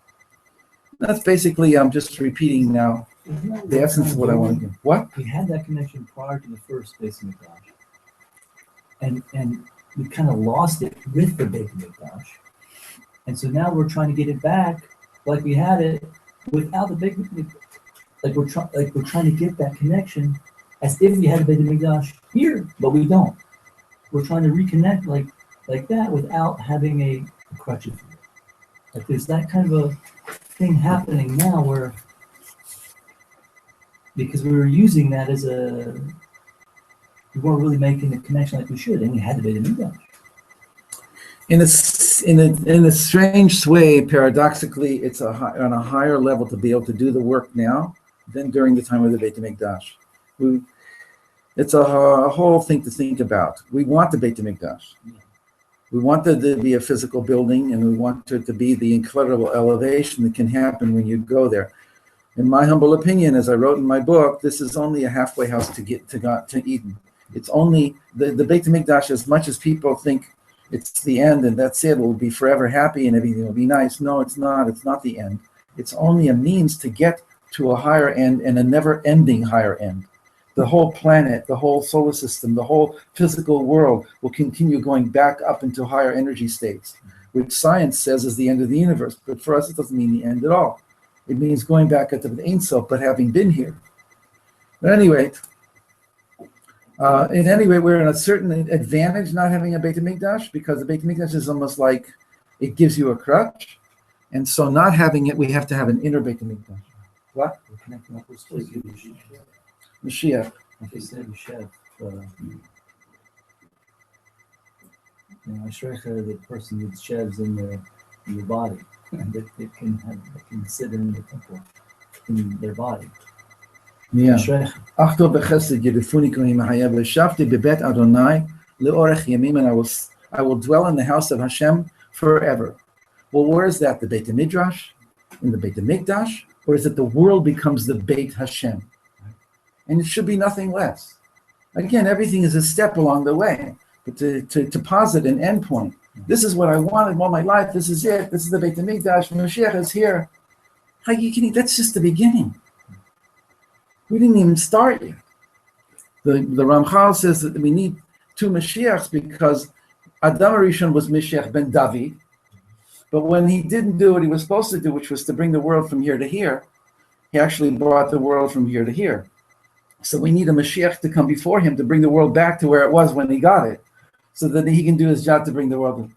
That's basically, I'm just repeating now the essence of what I want to do. What? We had that connection prior to the first Betamikdash. And we kind of lost it with the Betamikdash. And so now we're trying to get it back like we had it without the Betamikdash. Like we're trying to get that connection as if we had a Betamikdash here, but we don't. We're trying to reconnect like that without having a crutch. Like there's that kind of a thing happening now where, because we were using that as we weren't really making the connection like we should, and we had to be the Betamikdash. In a strange way, paradoxically, it's on a higher level to be able to do the work now than during the time of the Betamikdash. It's a whole thing to think about. We want the Betamikdash. We want it to be a physical building, and we want it to be the incredible elevation that can happen when you go there. In my humble opinion, as I wrote in my book, this is only a halfway house to get to God, to Eden. It's only the Betamikdash, as much as people think it's the end and that's it, we'll be forever happy and everything will be nice. No, it's not. It's not the end. It's only a means to get to a higher end and a never-ending higher end. The whole planet, the whole solar system, the whole physical world will continue going back up into higher energy states, which science says is the end of the universe. But for us, it doesn't mean the end at all. It means going back at the Ein Sof, but having been here. But anyway, we're in a certain advantage not having a Betamikdash, because the Betamikdash is almost like it gives you a crutch. And so not having it, we have to have an inner Betamikdash. What? We're connecting up with Mashiach. Mashiach. Like they said, Mashiach. Ashrecha, the person with shevs in the body, and that they can sit in the temple in their body. Yeah. Ashrecha. Achto b'chesed yedifuni kohi mahayev l'shavti bebet Adonai le'orech yamim, and I will dwell in the house of Hashem forever. Well, where is that? The Betamikdash? In the Betamikdash? Or is it the world becomes the Beit Hashem? And it should be nothing less. Again, everything is a step along the way. But to posit an endpoint, this is what I wanted all my life, this is it, this is the Betamikdash, Mashiach is here. How are you kidding? That's just the beginning. We didn't even start yet. The Ramchal says that we need two Mashiachs because Adam Rishon was Mashiach ben David, but when he didn't do what he was supposed to do, which was to bring the world from here to here, he actually brought the world from here to here. So we need a Mashiach to come before him to bring the world back to where it was when he got it, so that he can do his job to bring the world.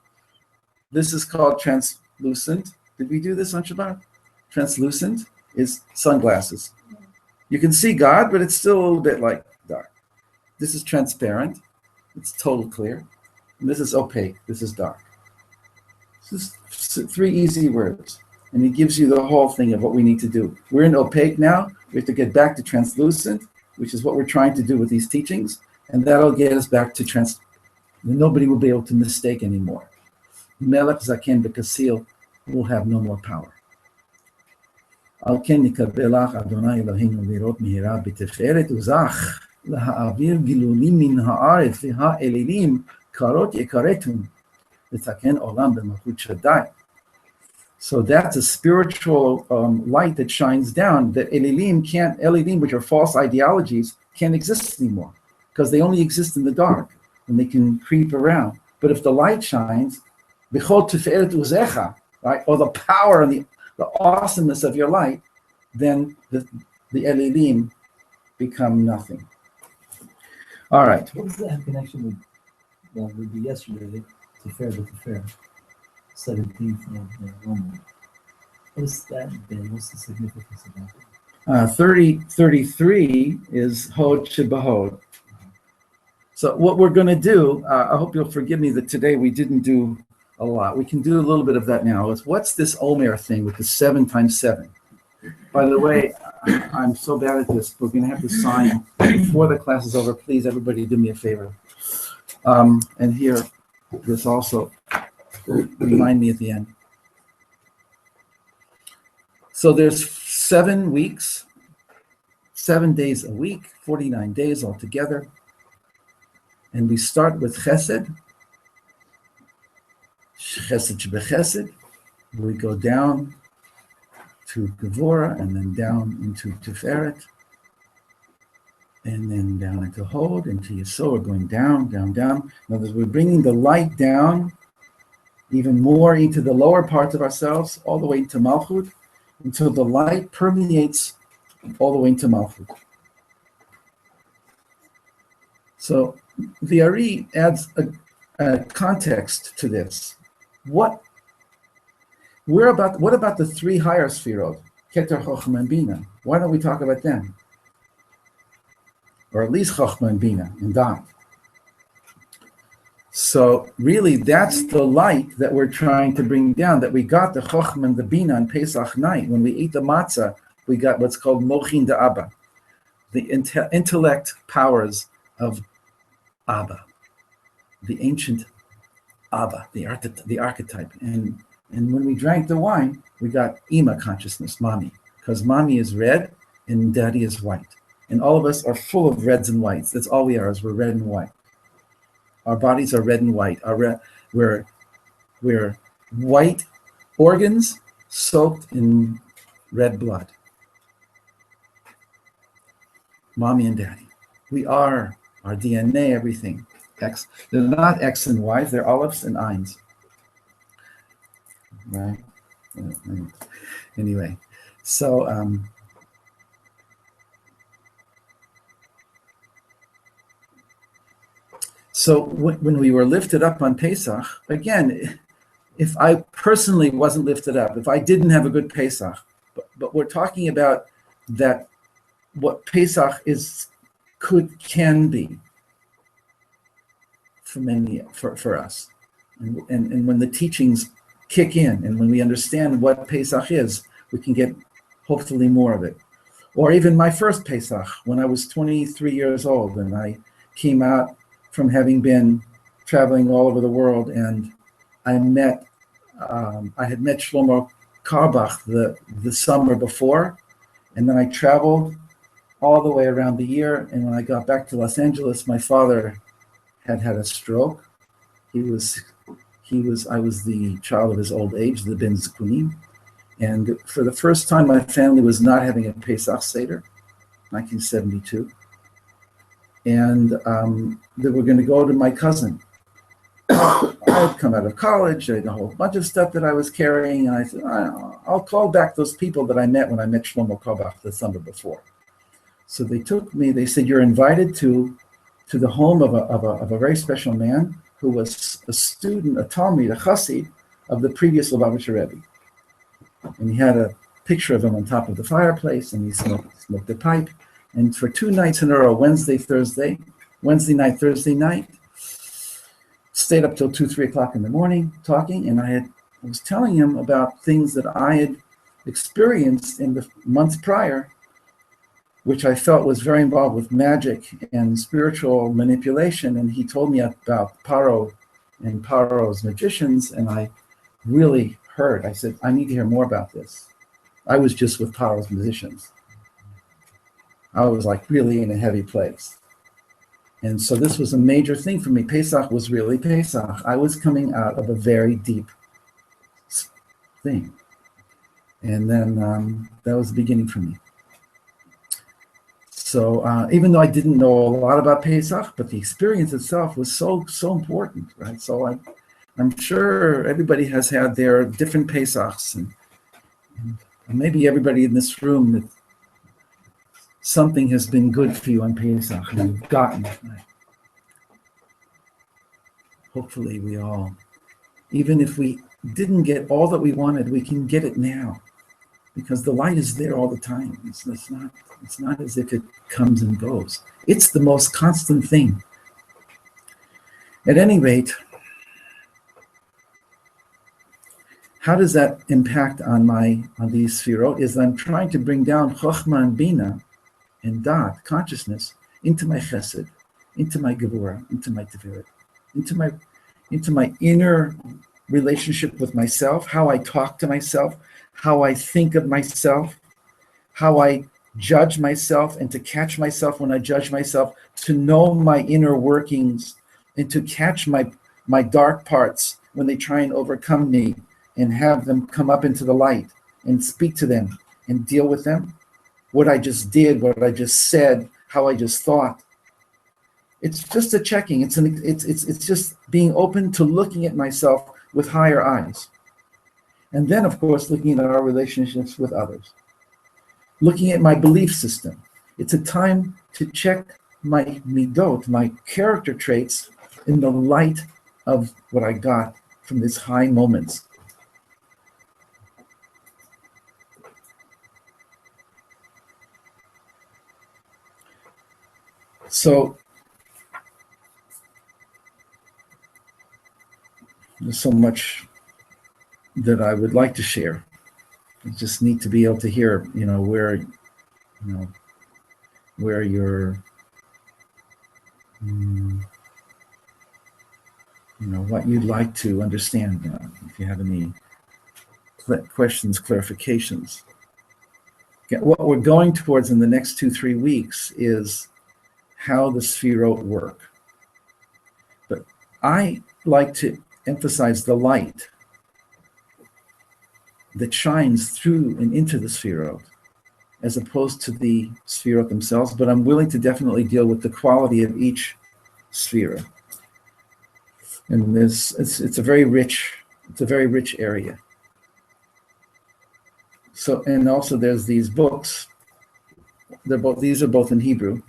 This is called translucent. Did we do this on Shabbat? Translucent is sunglasses. You can see God, but it's still a little bit like dark. This is transparent. It's total clear. And this is opaque. This is dark. This is three easy words. And he gives you the whole thing of what we need to do. We're in opaque now. We have to get back to translucent, which is what we're trying to do with these teachings. And that'll get us back to nobody will be able to mistake anymore. Melech Zaken B'Kasil will have no more power. על כן נקבלך אדוני אלוהינו לראות מהרה בתפארת וזך להעביר גילולים מן הארץ והאלילים קרות יקרתון לתקן עולם במלכות שדי. So that's a spiritual light that shines down that Elilim, which are false ideologies, can't exist anymore because they only exist in the dark and they can creep around. But if the light shines, B'chol Tiferet Uzecha, right, or the power and the awesomeness of your light, then the Elilim become nothing. All right. What does that have connection with the yesterday, Tefer, 17th of Roman? What is that then? What's the significance of that? 33 is Hod Shebahod. So what we're going to do, I hope you'll forgive me that today we didn't do a lot. We can do a little bit of that now. Is what's this Omer thing with the 7 times 7? By the way, I'm so bad at this. We're going to have to sign before the class is over. Please, everybody, do me a favor. And here, this also, remind me at the end. So there's 7 weeks, 7 days a week, 49 days altogether. And we start with Chesed. Chesed Shebechesed. We go down to Gevurah and then down into Tiferet. And then down into Hod, into Yesod. We're going down, down, down. In other words, we're bringing the light down even more into the lower parts of ourselves, all the way into Malchut, until the light permeates all the way into Malchut. So the Ari adds a context to this. What about the 3 higher sfirot, Keter, Chochmah, and Bina? Why don't we talk about them? Or at least Chochmah and Bina and Da'at. So really, that's the light that we're trying to bring down, that we got the Chochmah and the Bina on Pesach night. When we ate the matzah, we got what's called Mochin de Abba, the intellect powers of Abba, the ancient Abba, the archetype. And when we drank the wine, we got Ima consciousness, Mommy, because Mommy is red and Daddy is white. And all of us are full of reds and whites. That's all we are, is we're red and white. Our bodies are red and white. We're white organs soaked in red blood. Mommy and Daddy. We are our DNA, everything. X. They're not X and Y's, they're Alephes and Eins. Right? Anyway, so when we were lifted up on Pesach, again, if I personally wasn't lifted up, if I didn't have a good Pesach, but we're talking about that what Pesach can be. for us. And when the teachings kick in and when we understand what Pesach is, we can get hopefully more of it. Or even my first Pesach, when I was 23 years old, and I came out from having been traveling all over the world, and I had met Shlomo Karbach the summer before, and then I traveled all the way around the year. And when I got back to Los Angeles, my father had a stroke. I was the child of his old age, the Ben Zikunim. And for the first time, my family was not having a Pesach Seder, 1972. And they were going to go to my cousin. I had come out of college, I had a whole bunch of stuff that I was carrying, and I said, I'll call back those people that I met when I met Shlomo Karbach the summer before. So they took me, they said, you're invited to the home of a very special man who was a student, a Talmud, a Chassid of the previous Lubavitcher Rebbe. And he had a picture of him on top of the fireplace, and he smoked a pipe. And for 2 nights in a row, Wednesday night, Thursday night, stayed up till 2, 3 o'clock in the morning talking. And I was telling him about things that I had experienced in the months prior, which I felt was very involved with magic and spiritual manipulation. And he told me about Paro and Paro's magicians, and I really heard. I said, I need to hear more about this. I was just with Paro's musicians. I was like really in a heavy place. And so this was a major thing for me. Pesach was really Pesach. I was coming out of a very deep thing. And then that was the beginning for me. So even though I didn't know a lot about Pesach, but the experience itself was so important, right? So I'm sure everybody has had their different Pesachs, and maybe everybody in this room, something has been good for you on Pesach, and you've gotten it. Right? Hopefully we all, even if we didn't get all that we wanted, we can get it now, because the light is there all the time. It's not as if it comes and goes. It's the most constant thing. At any rate, how does that impact on these sfirot? Is I'm trying to bring down chokhmah and bina and dat, consciousness, into my chesed, into my gevurah, into my tiferet, into my inner relationship with myself, how I talk to myself, how I think of myself, how I judge myself, and to catch myself when I judge myself, to know my inner workings, and to catch my dark parts when they try and overcome me, and have them come up into the light and speak to them and deal with them. What I just did, what I just said, how I just thought. It's just a checking. It's just being open to looking at myself with higher eyes. And then, of course, looking at our relationships with others. Looking at my belief system. It's a time to check my midot, my character traits, in the light of what I got from these high moments. So there's so much that I would like to share. I just need to be able to hear, where you're, what you'd like to understand. If you have any questions, clarifications. What we're going towards in the next 2-3 weeks is how the sfirot work. But I like to emphasize the light that shines through and into the sfirot, as opposed to the sfirot themselves. But I'm willing to definitely deal with the quality of each sfira. And it's a very rich area. So, and also there's these books. These are both in Hebrew.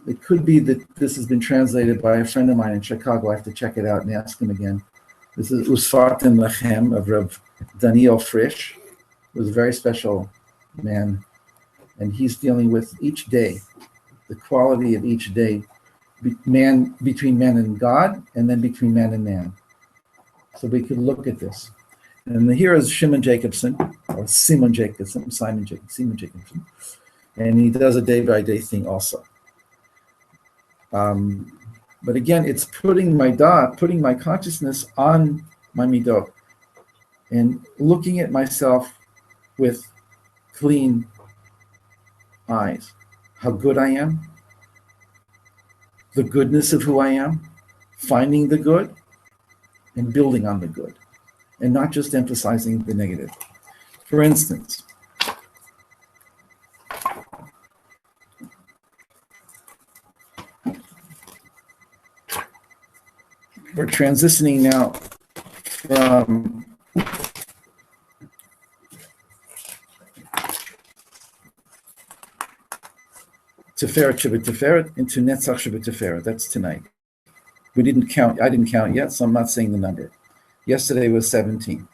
It could be that this has been translated by a friend of mine in Chicago. I have to check it out and ask him again. This is Usfarten Lechem of Rav Daniel Frisch, who was a very special man. And he's dealing with each day, the quality of each day, between man and God, and then between man and man. So we could look at this. And here is Simon Jacobson, and he does a day-by-day thing also. But again, it's putting my consciousness on my midot, and looking at myself with clean eyes. How good I am, the goodness of who I am, finding the good, and building on the good, and not just emphasizing the negative. For instance, we're transitioning now from Tiferet Shabbat into Netzach Shabbat. That's tonight. I didn't count yet, so I'm not saying the number. Yesterday was 17.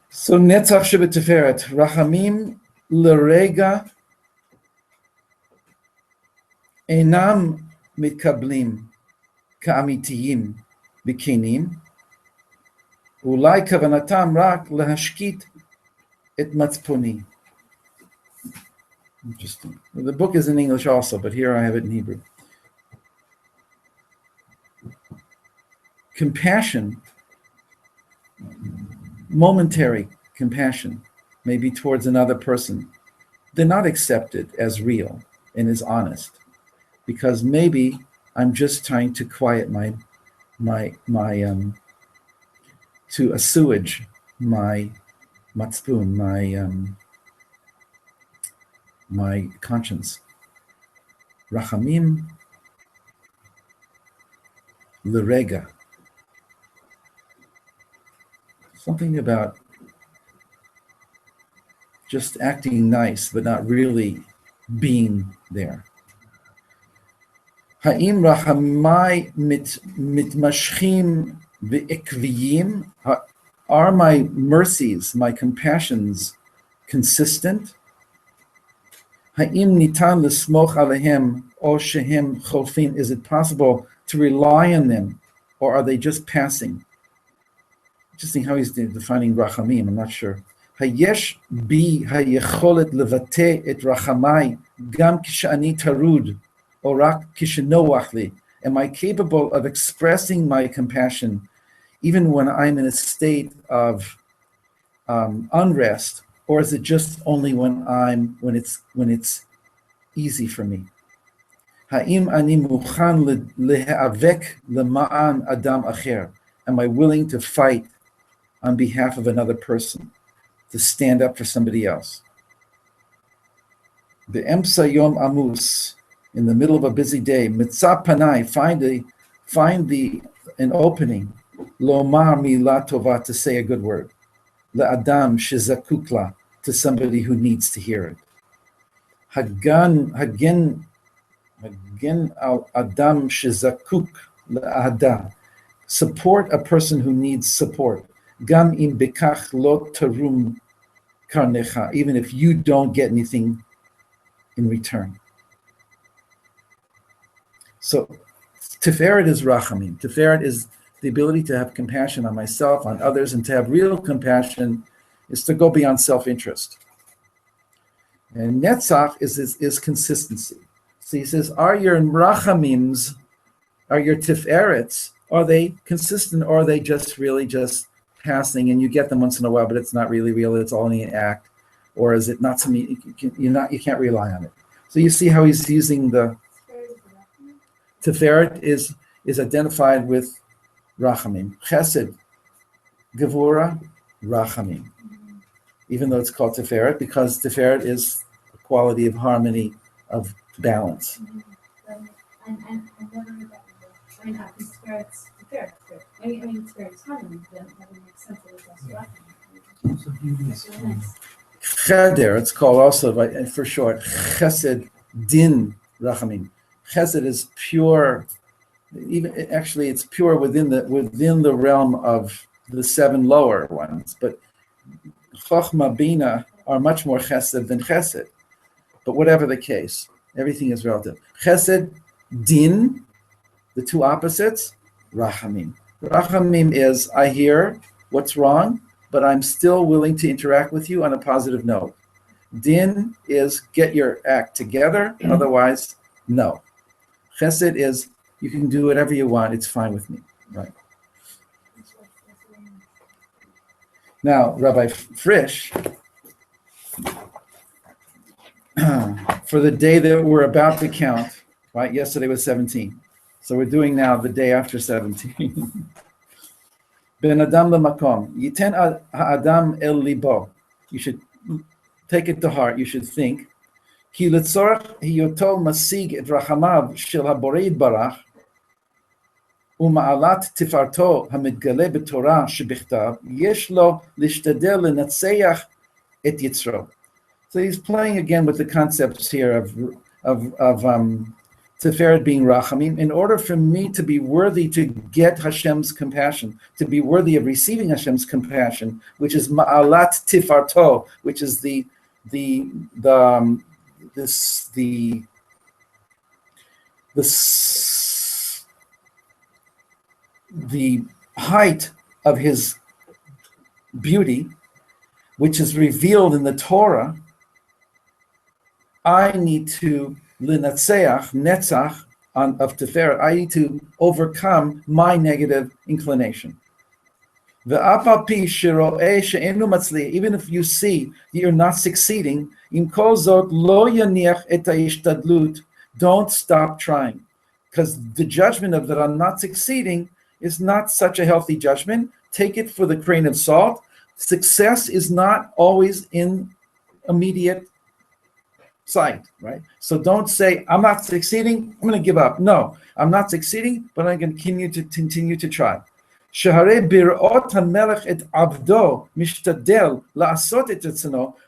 So Netzach Shabbat Rachamim L'Rega Enam Mitkablim Ka'amitiyim Bikenim Ulai Kavanatam Rak Lahashkit Et Matzponi. Interesting. The book is in English also, but here I have it in Hebrew. Compassion, momentary compassion, maybe towards another person, they're not accepted as real and as honest, because maybe I'm just trying to quiet to assuage my matzpun, my conscience. Rachamim l'rega. Something about just acting nice, but not really being there. Ha'im rachamai mitmashchim ve'ekviyim. Are my mercies, my compassions, consistent? Ha'im nitan l'smoch alehem o shehem cholfin. Is it possible to rely on them, or are they just passing? Interesting how he's defining rachamim. I'm not sure. Hayesh bi hayecholet levate et rachamai gam kishani tarud or rak kishenoach li. Am I capable of expressing my compassion even when I'm in a state of unrest, or is it just only when it's easy for me? Ha'im ani muchan lehavek lema'an adam acher. Am I willing to fight on behalf of another person, to stand up for somebody else? The Emsa Yom Amus, in the middle of a busy day, Mitzah Panai, find an opening, Lomar Milah Tova, to say a good word, La'adam Shezakukla, to somebody who needs to hear it. Hagen al Adam Shezakuk La'ada, support a person who needs support. Gam im bekach lo tarum karnecha, even if you don't get anything in return. So Tiferet is rachamim. Tiferet is the ability to have compassion on myself, on others, and to have real compassion is to go beyond self-interest. And Netzach is consistency. So he says, are your rachamims, are your Tiferets, are they consistent, or are they just really just passing, and you get them once in a while, but it's not really real, it's only an act? Or is it not something you can't rely on it? So you see how he's using the Tiferet is identified with Rachamim. Chesed, Gevura, Rachamim. Even though it's called Tiferet, because Tiferet is a quality of harmony, of balance. And what are that? I mean, Tiferet's Tiferet. I mean, Tiferet's harmony, then that would make sense. It was also Rachamim. That's really nice. Cheder, it's called also, for short, Chesed Din Rachamim. Chesed is pure. Even actually, it's pure within the realm of the seven lower ones. But Chochma, Bina are much more Chesed than Chesed. But whatever the case, everything is relative. Chesed Din, the two opposites, rachamim. Rachamim is, I hear what's wrong, but I'm still willing to interact with you on a positive note. Din is, get your act together, otherwise, no. Chesed is, you can do whatever you want, it's fine with me. Right. Now, Rabbi Frisch, for the day that we're about to count, right? Yesterday was 17. So we're doing now the day after 17. Ben Adam lemakom. Yiten ha'adam el libo. You should take it to heart. You should think. Ki letzorach hiyoto masig et rachamav shel haborei barach ומעלת תפארתו המתגלה בתורה שבכתב, יש לו להשתדל לנצח את יצרו. So he's playing again with the concepts here of Tiferet being Rachamim. In order for me to be worthy to get Hashem's compassion, to be worthy of receiving Hashem's compassion, which is Ma'alat Tifarto, which is the height of his beauty, which is revealed in the Torah, I need to linatseach, netzach, of Tiferet, I need to overcome my negative inclination. Even if you see you're not succeeding, don't stop trying. Because the judgment of that I'm not succeeding is not such a healthy judgment. Take it for the grain of salt. Success is not always in immediate sight, right? So don't say, I'm not succeeding, I'm going to give up. No, I'm not succeeding, but I'm going to continue to try.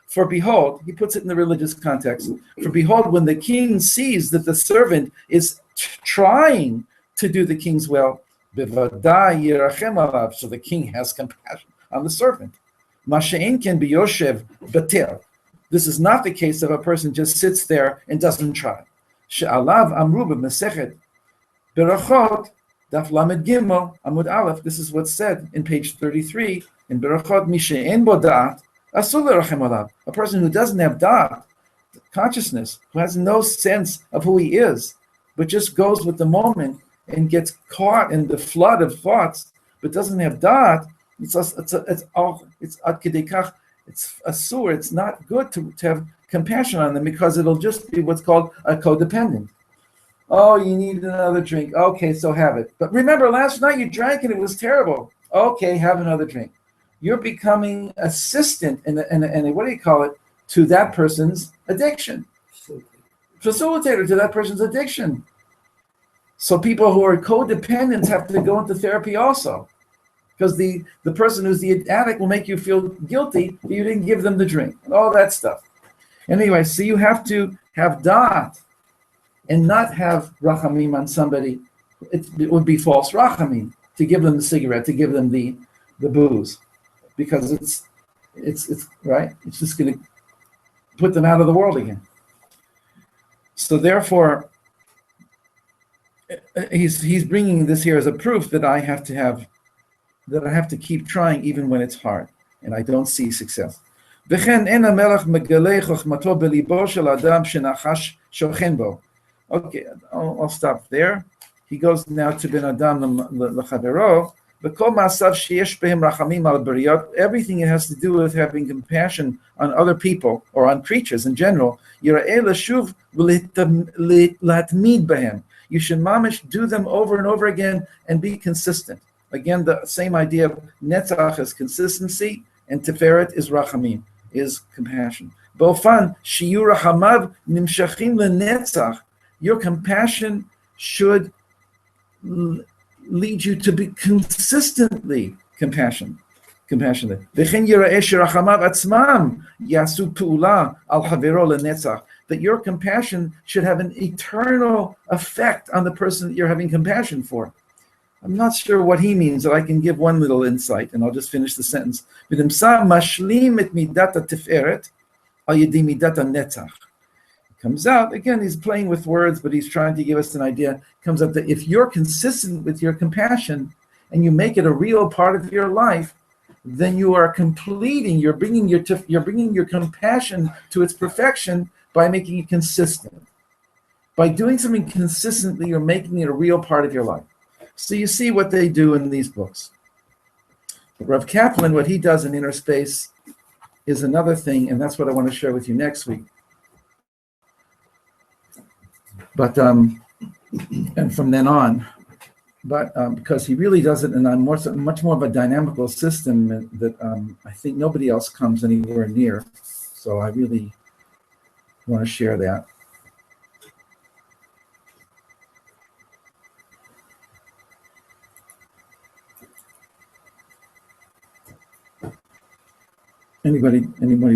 For behold, he puts it in the religious context, for behold, when the king sees that the servant is trying to do the king's will, so the king has compassion on the servant. This is not the case if a person just sits there and doesn't try. Daf Lamed Gimel Amud Aleph. This is what's said in page 33 in Berachot. Mishe'en bo da'at asur lerachem alav. A person who doesn't have da'at, consciousness, who has no sense of who he is, but just goes with the moment and gets caught in the flood of thoughts, but doesn't have da'at. It's ad kedei kach. It's asur. It's not good to have compassion on them because it'll just be what's called a codependent. Oh, you need another drink. Okay, so have it. But remember, last night you drank and it was terrible. Okay, have another drink. You're becoming assistant and what do you call it, to that person's addiction. Facilitator to that person's addiction. So people who are codependents have to go into therapy also. Because the person who's the addict will make you feel guilty that you didn't give them the drink. And all that stuff. Anyway, so you have to have da'at. And not have rachamim on somebody, it would be false rachamim to give them the cigarette, to give them the booze, because it's right. It's just going to put them out of the world again. So therefore, he's bringing this here as a proof that I have to keep trying even when it's hard and I don't see success. Okay, I'll stop there. He goes now to Ben Adam L'Chavero. Everything it has to do with having compassion on other people or on creatures in general. You should mamish do them over and over again and be consistent. Again, the same idea of netzach is consistency and tiferet is rachamim, is compassion. Bofan shiyu rachamav nimshachim lenetzach. Your compassion should lead you to be consistently compassionate. That your compassion should have an eternal effect on the person that you're having compassion for. I'm not sure what he means, but I can give one little insight, and I'll just finish the sentence. Comes out, again, he's playing with words, but he's trying to give us an idea. Comes up that if you're consistent with your compassion and you make it a real part of your life, then you are completing, you're bringing your compassion to its perfection by making it consistent. By doing something consistently, you're making it a real part of your life. So you see what they do in these books. Rav Kaplan, what he does in Inner Space is another thing, and that's what I want to share with you next week. But and from then on, but because he really does it in a much more of a dynamical system that I think nobody else comes anywhere near. So I really want to share that. Anybody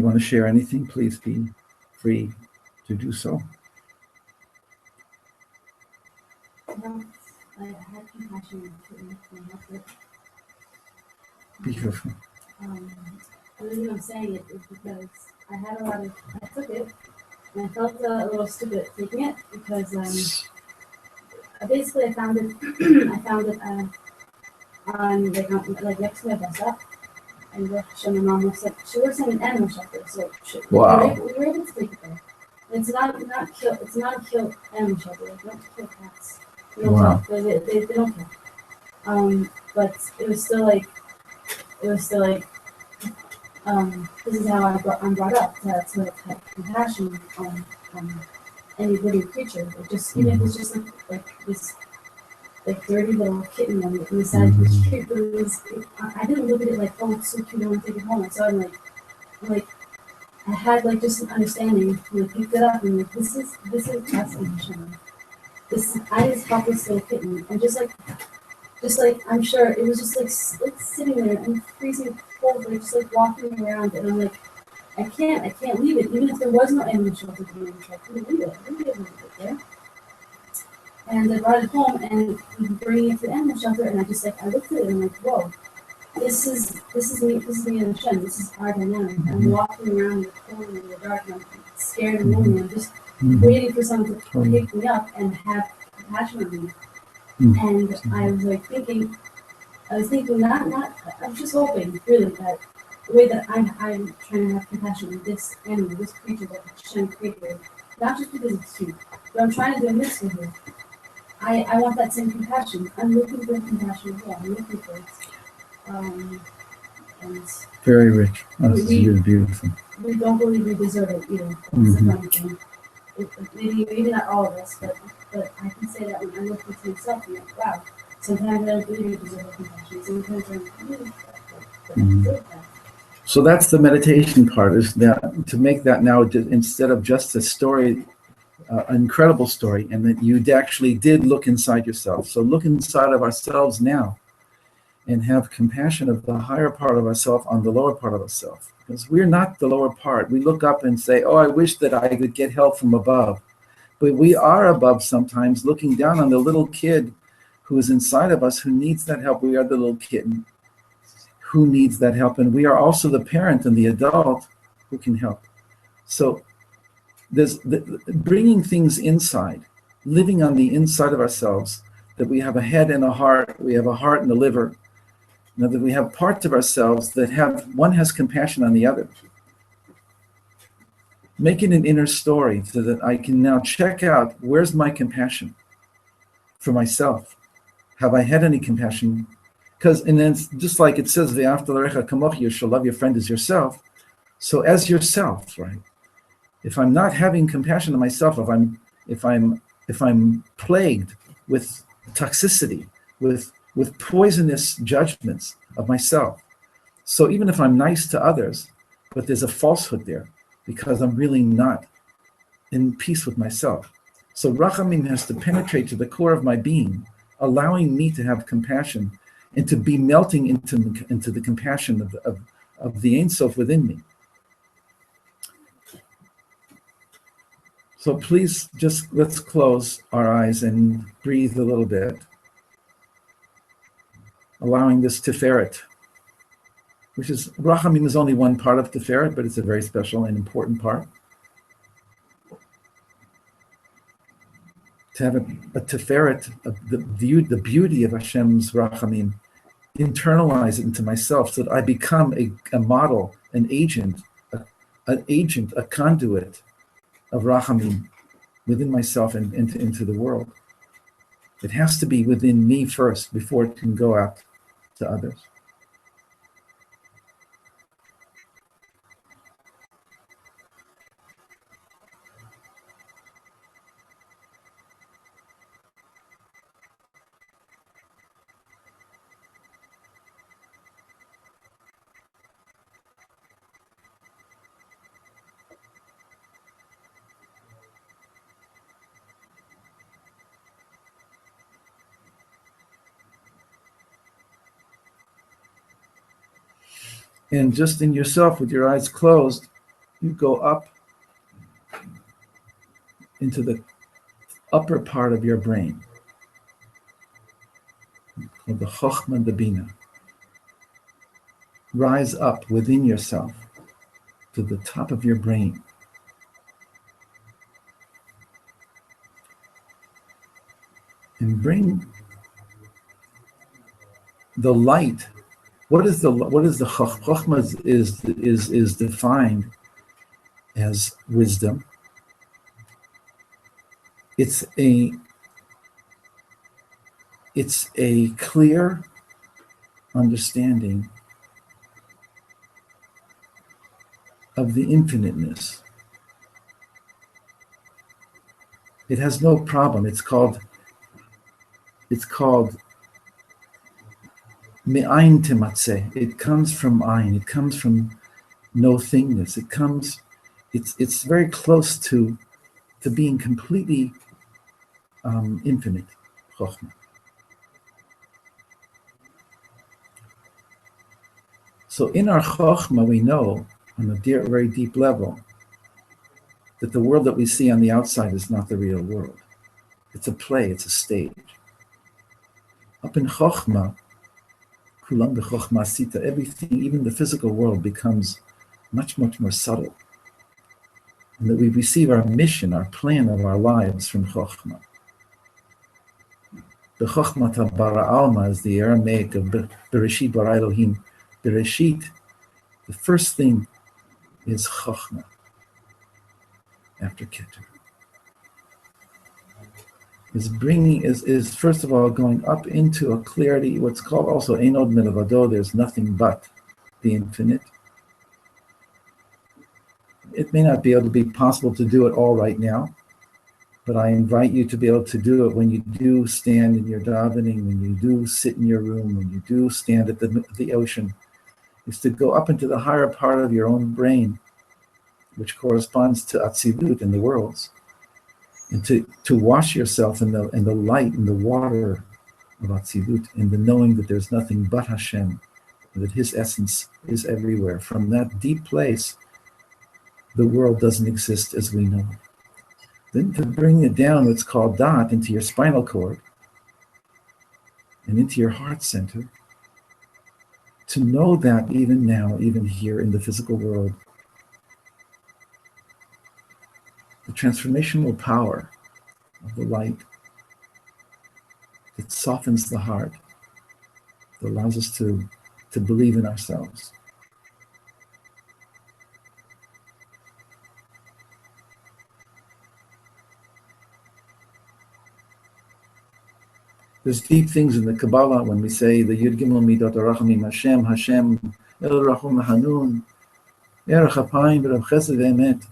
want to share anything? Please be free to do so. I had compassion for my husband. Be careful. The reason I'm saying it is because I took it, and I felt a little stupid taking it because I found it on like next to my bus stop. And my mom was like, she works in an animal shelter, so Wow. we were able to take it there. It's not a kill animal shelter. They don't kill cats. They don't Wow. kill, they don't kill. But it was still like, this is how I'm brought up to have compassion on any living creature. Like just even if it's just like this like dirty little kitten on the side of the street, but I didn't look at it like, oh, it's so cute, I want to take it home. So I'm like I had like just an understanding when I picked it up and like this is that's compassion. I just helped this little kitten, and just like I'm sure it was just like sitting there and freezing cold, like just like walking around, and I'm like, I can't leave it, even if there was no animal shelter for me. I couldn't leave it. I wouldn't be able to leave it there. And I brought it home and bringing it to the animal shelter, and I looked at it and I'm like, whoa, this is me and Hashem. This is our dynamic. I'm walking around in the cold and in the dark, and I'm scared and lonely. I'm just waiting for someone to pick me up and have compassion on me. And I was like thinking, I was just hoping really that the way that I'm trying to have compassion on this animal, this creature that Hashem created, not just because it's cute, but I'm trying to do a mitzvah here. I want that same compassion. I'm looking for compassion as well. I'm looking for it. And Very rich. That's really beautiful. we don't believe we deserve it either. Maybe not all of us, but I can say that when I look into myself, I'm like, wow, sometimes I don't believe we deserve compassion. Sometimes I believe that. So that's the meditation part, is that to make that now, instead of just a story, an incredible story, and that you actually did look inside yourself. So look inside of ourselves now and have compassion of the higher part of ourself on the lower part of ourselves. Because we're not the lower part. We look up and say, oh, I wish that I could get help from above. But we are above sometimes, looking down on the little kid who is inside of us who needs that help. We are the little kitten who needs that help. And we are also the parent and the adult who can help. So there's bringing things inside, living on the inside of ourselves, that we have a head and a heart, we have a heart and a liver. Now that we have parts of ourselves that one has compassion on the other. Make it an inner story so that I can now check out, where's my compassion for myself? Have I had any compassion? And then it's just like it says, Ve'ahavta l'orecha kamocha, you shall love your friend as yourself. So as yourself, right? If I'm not having compassion on myself, if I'm plagued with toxicity, with poisonous judgments of myself, so even if I'm nice to others, but there's a falsehood there because I'm really not in peace with myself. So Rachamim has to penetrate to the core of my being, allowing me to have compassion and to be melting into the compassion of the Ein Sof within me. So please let's close our eyes and breathe a little bit, allowing this Tiferet, which is, Rachamim is only one part of Tiferet, but it's a very special and important part. to have a teferet, the beauty of Hashem's rachamim, internalize it into myself so that I become a model, an agent, a conduit of rachamim within myself and into the world. It has to be within me first before it can go out to others. And just in yourself, with your eyes closed, you go up into the upper part of your brain, called the Chochmah and the Bina. Rise up within yourself to the top of your brain. And bring the light. What is the Chochmah is defined as wisdom. It's a clear understanding of the infiniteness. It has no problem. It's called me'ayin tematzeh. It comes from ayin. It comes from no thingness. It's very close to being completely infinite. Chochmah. So in our Chochmah, we know on a very deep level that the world that we see on the outside is not the real world. It's a play, it's a stage. Up in Chochmah, Kulam b'Chochmah Sita, everything, even the physical world, becomes much, much more subtle. And that we receive our mission, our plan of our lives from Chochmah. The Chochmah bara alma is the Aramaic of Bereshit bara Elohim. Bereshit, the first thing is Chochmah after Keter. Is first of all going up into a clarity, what's called also Einod Milavado, there's nothing but the infinite. It may not be able to be possible to do it all right now, but I invite you to be able to do it when you do stand in your davening, when you do sit in your room, when you do stand at the ocean, is to go up into the higher part of your own brain, which corresponds to Atzilut in the worlds, and to wash yourself in the light, in the water of Atzilut, in the knowing that there's nothing but Hashem, that His essence is everywhere. From that deep place, the world doesn't exist as we know it. Then to bring it down, what's called Da'at, into your spinal cord and into your heart center, to know that even now, even here in the physical world, the transformational power of the light that softens the heart, that allows us to believe in ourselves. There's deep things in the Kabbalah when we say the Yud Gimel Midot Arachamim Hashem, El Rachum Hanun, Erech Apayim V'Rav Chesed V'Emet.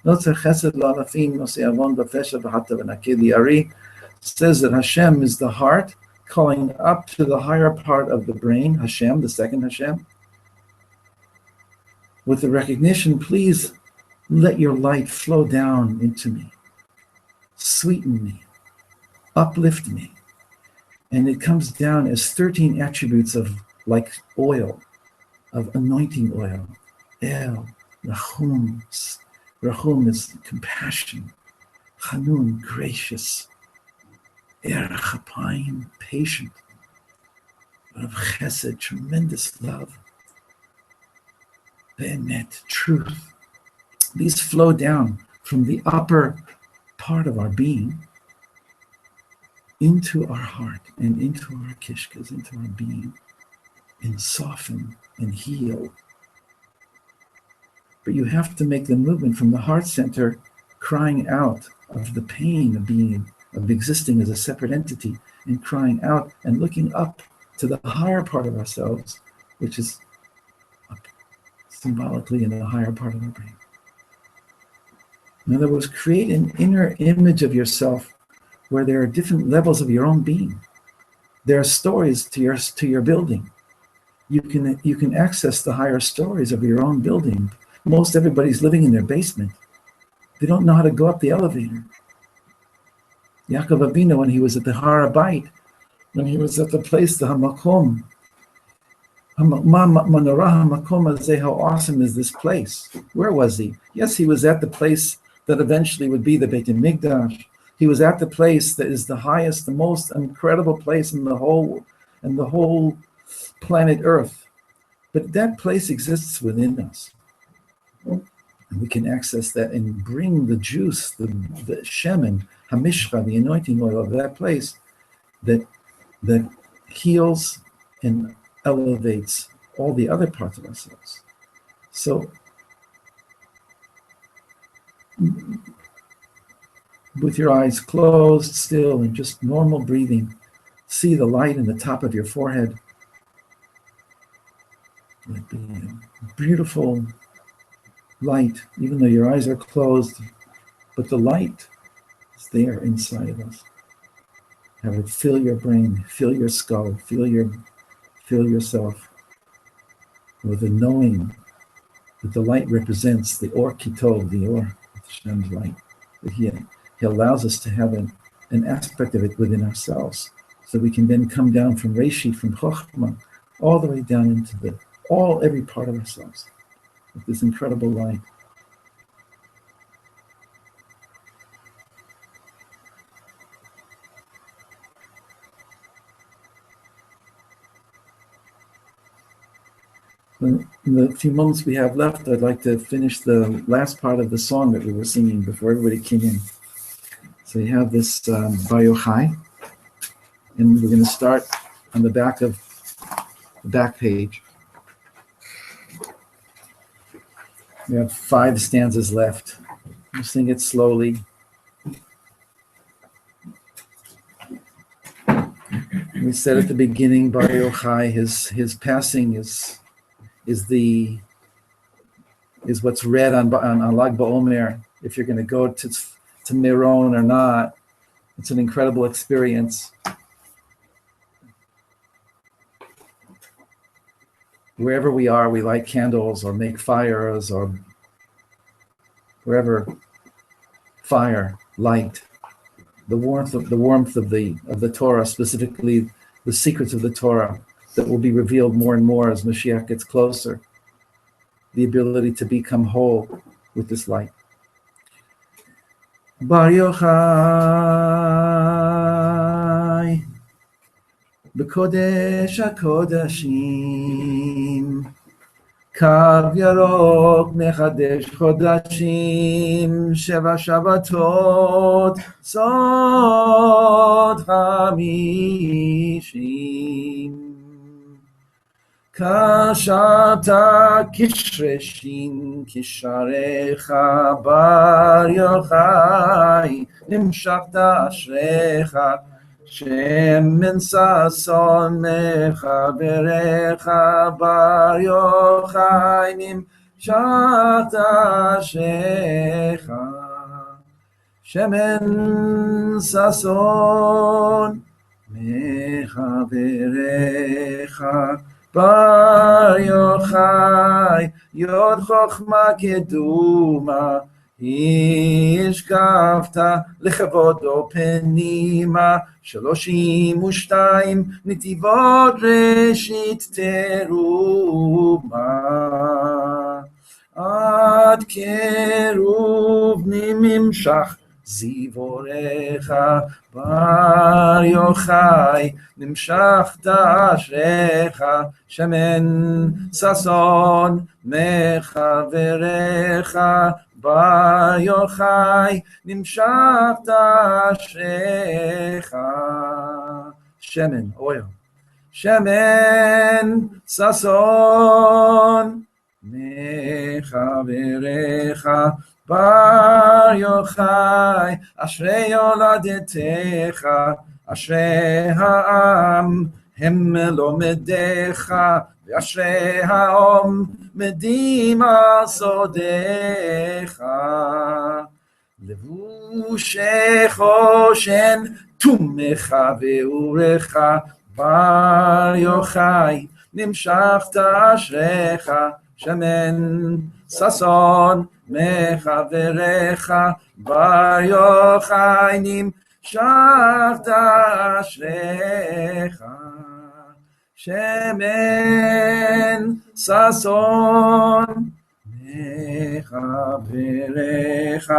Notzer Chesed La'alafim Nosei Avon B'Fesha B'Hata V'Nakeh. The Ari says that Hashem is the heart calling up to the higher part of the brain, Hashem, the second Hashem, with the recognition, please let your light flow down into me, sweeten me, uplift me. And it comes down as 13 attributes of like oil, of anointing oil. El, Rachum. Rachum is compassion. Hanun, gracious. Erech Apayim, patient. Rav Chesed, tremendous love. Ve'emet, truth. These flow down from the upper part of our being into our heart and into our kishkas, into our being, and soften and heal. But you have to make the movement from the heart center, crying out of the pain of being, of existing as a separate entity, and crying out and looking up to the higher part of ourselves, which is up symbolically in the higher part of our brain. In other words, create an inner image of yourself where there are different levels of your own being. There are stories to your building. You can access the higher stories of your own building. Most everybody's living in their basement. They don't know how to go up the elevator. Yaakov Avinu, when he was at the Har HaBayit, when he was at the place, the Hamakom, Manorah Hamakom Azeh, how awesome is this place? Where was he? Yes, he was at the place that eventually would be the Betamikdash. He was at the place that is the highest, the most incredible place in the whole planet Earth. But that place exists within us. And we can access that and bring the juice, the shemen, hamishcha, the anointing oil of that place that heals and elevates all the other parts of ourselves. So, with your eyes closed still and just normal breathing, see the light in the top of your forehead. Like the beautiful light, even though your eyes are closed, but the light is there inside of us. Have it fill your brain, fill your skull, fill yourself with the knowing that the light represents the Or Kitov, the Or, Hashem's light. That He allows us to have an aspect of it within ourselves, so we can then come down from Reishi, from Chochmah, all the way down into every part of ourselves, with this incredible light. In the few moments we have left, I'd like to finish the last part of the song that we were singing before everybody came in. So you have this Bar Yochai, and we're going to start on the back page. We have 5 stanzas left. We'll sing it slowly. We said at the beginning, Bar Yochai, his passing is what's read on Lag BaOmer. If you're going to go to Meron or not, it's an incredible experience. Wherever we are, we light candles or make fires, or wherever, fire, light, the warmth of the Torah, specifically the secrets of the Torah that will be revealed more and more as Mashiach gets closer. The ability to become whole with this light. Bar Yochai, B'Kodesh HaKodashim, Kav Yarok Mechadesh Chodashim, Sheva Shabbatot, Sod Hamishim. Kashata Kishreshin Kisharecha Bar Yochai, Nimshachta Ashrecha, Shemen Sason Mechaberecha Bar Yochai, Nimshachta Ashrecha, Shemen Sason Mechaberecha Bar Yochai, Yod Chochma Keduma, Ishkafta Lechovodo Penima, 32 Nitivot Reshit Teruma, Ad Keruv Nimimshach Zivorecha Bar Yochai, Nimshachta Ashrecha, Shemen Sason Mechaverecha בר יוחאי נמשכת אשריך. שמן, oil. שמן ששון מחבריך בר יוחאי, אשרי יולדתך, אשרי העם הם לומדיך, ואשרי העומדים על סודיך. לבושי חושן תומך ואורך בר יוחאי נמשכת אשריך. שמן ששון מחבריך בר יוחאי נמשכת אשריך. שמן ששון מחבריך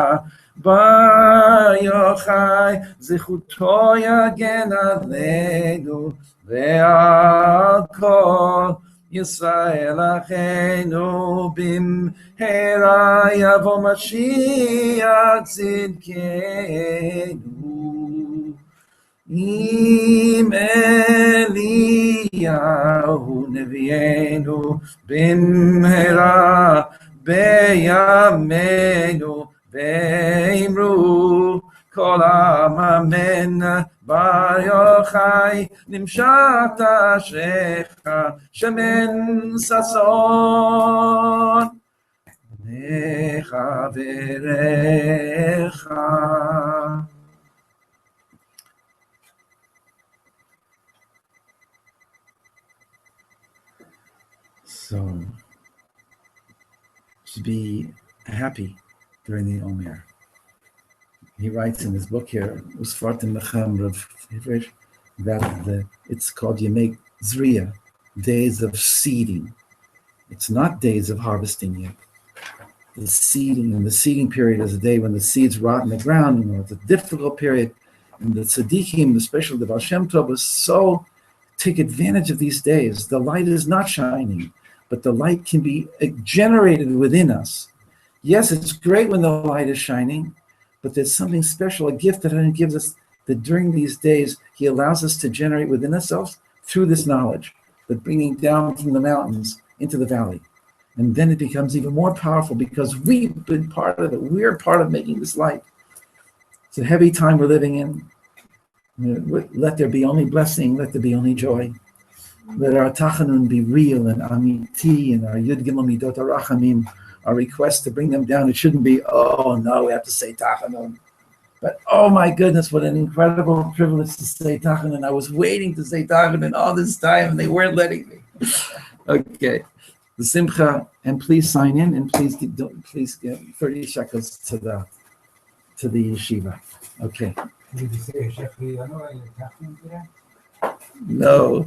בר יוחאי, זכותו יגן עלינו ועל כל ישראל אחינו. במהרה יבוא משיח צדקנו, עם אליהו נביאנו במהרה בימינו. ואמרו כל העם אמן, בר יוחאי נמשכת אשריך. שמן ששון מחבריך. So, to be happy during the Omer. He writes in his book here, that it's called Yemei Zriya, days of seeding. It's not days of harvesting yet. The seeding, and the seeding period is a day when the seeds rot in the ground. It's a difficult period. And the tzaddikim, especially the Baal Shem Tov, was so take advantage of these days. The light is not shining, but the light can be generated within us. Yes, it's great when the light is shining, but there's something special, a gift that Hashem gives us, that during these days, He allows us to generate within ourselves through this knowledge, the bringing down from the mountains into the valley. And then it becomes even more powerful because we've been part of it. We're part of making this light. It's a heavy time we're living in. Let there be only blessing, let there be only joy. Let our tachanun be real and amiti, and our yud gimel midot arachamim, our request to bring them down. It shouldn't be, oh no, we have to say tachanun. But oh my goodness, what an incredible privilege to say tachanun. I was waiting to say tachanun all this time and they weren't letting me. Okay, the simcha, and please sign in, and please get 30 shekels to the yeshiva. Okay. Did you say a shekel? I know I talking to that. No.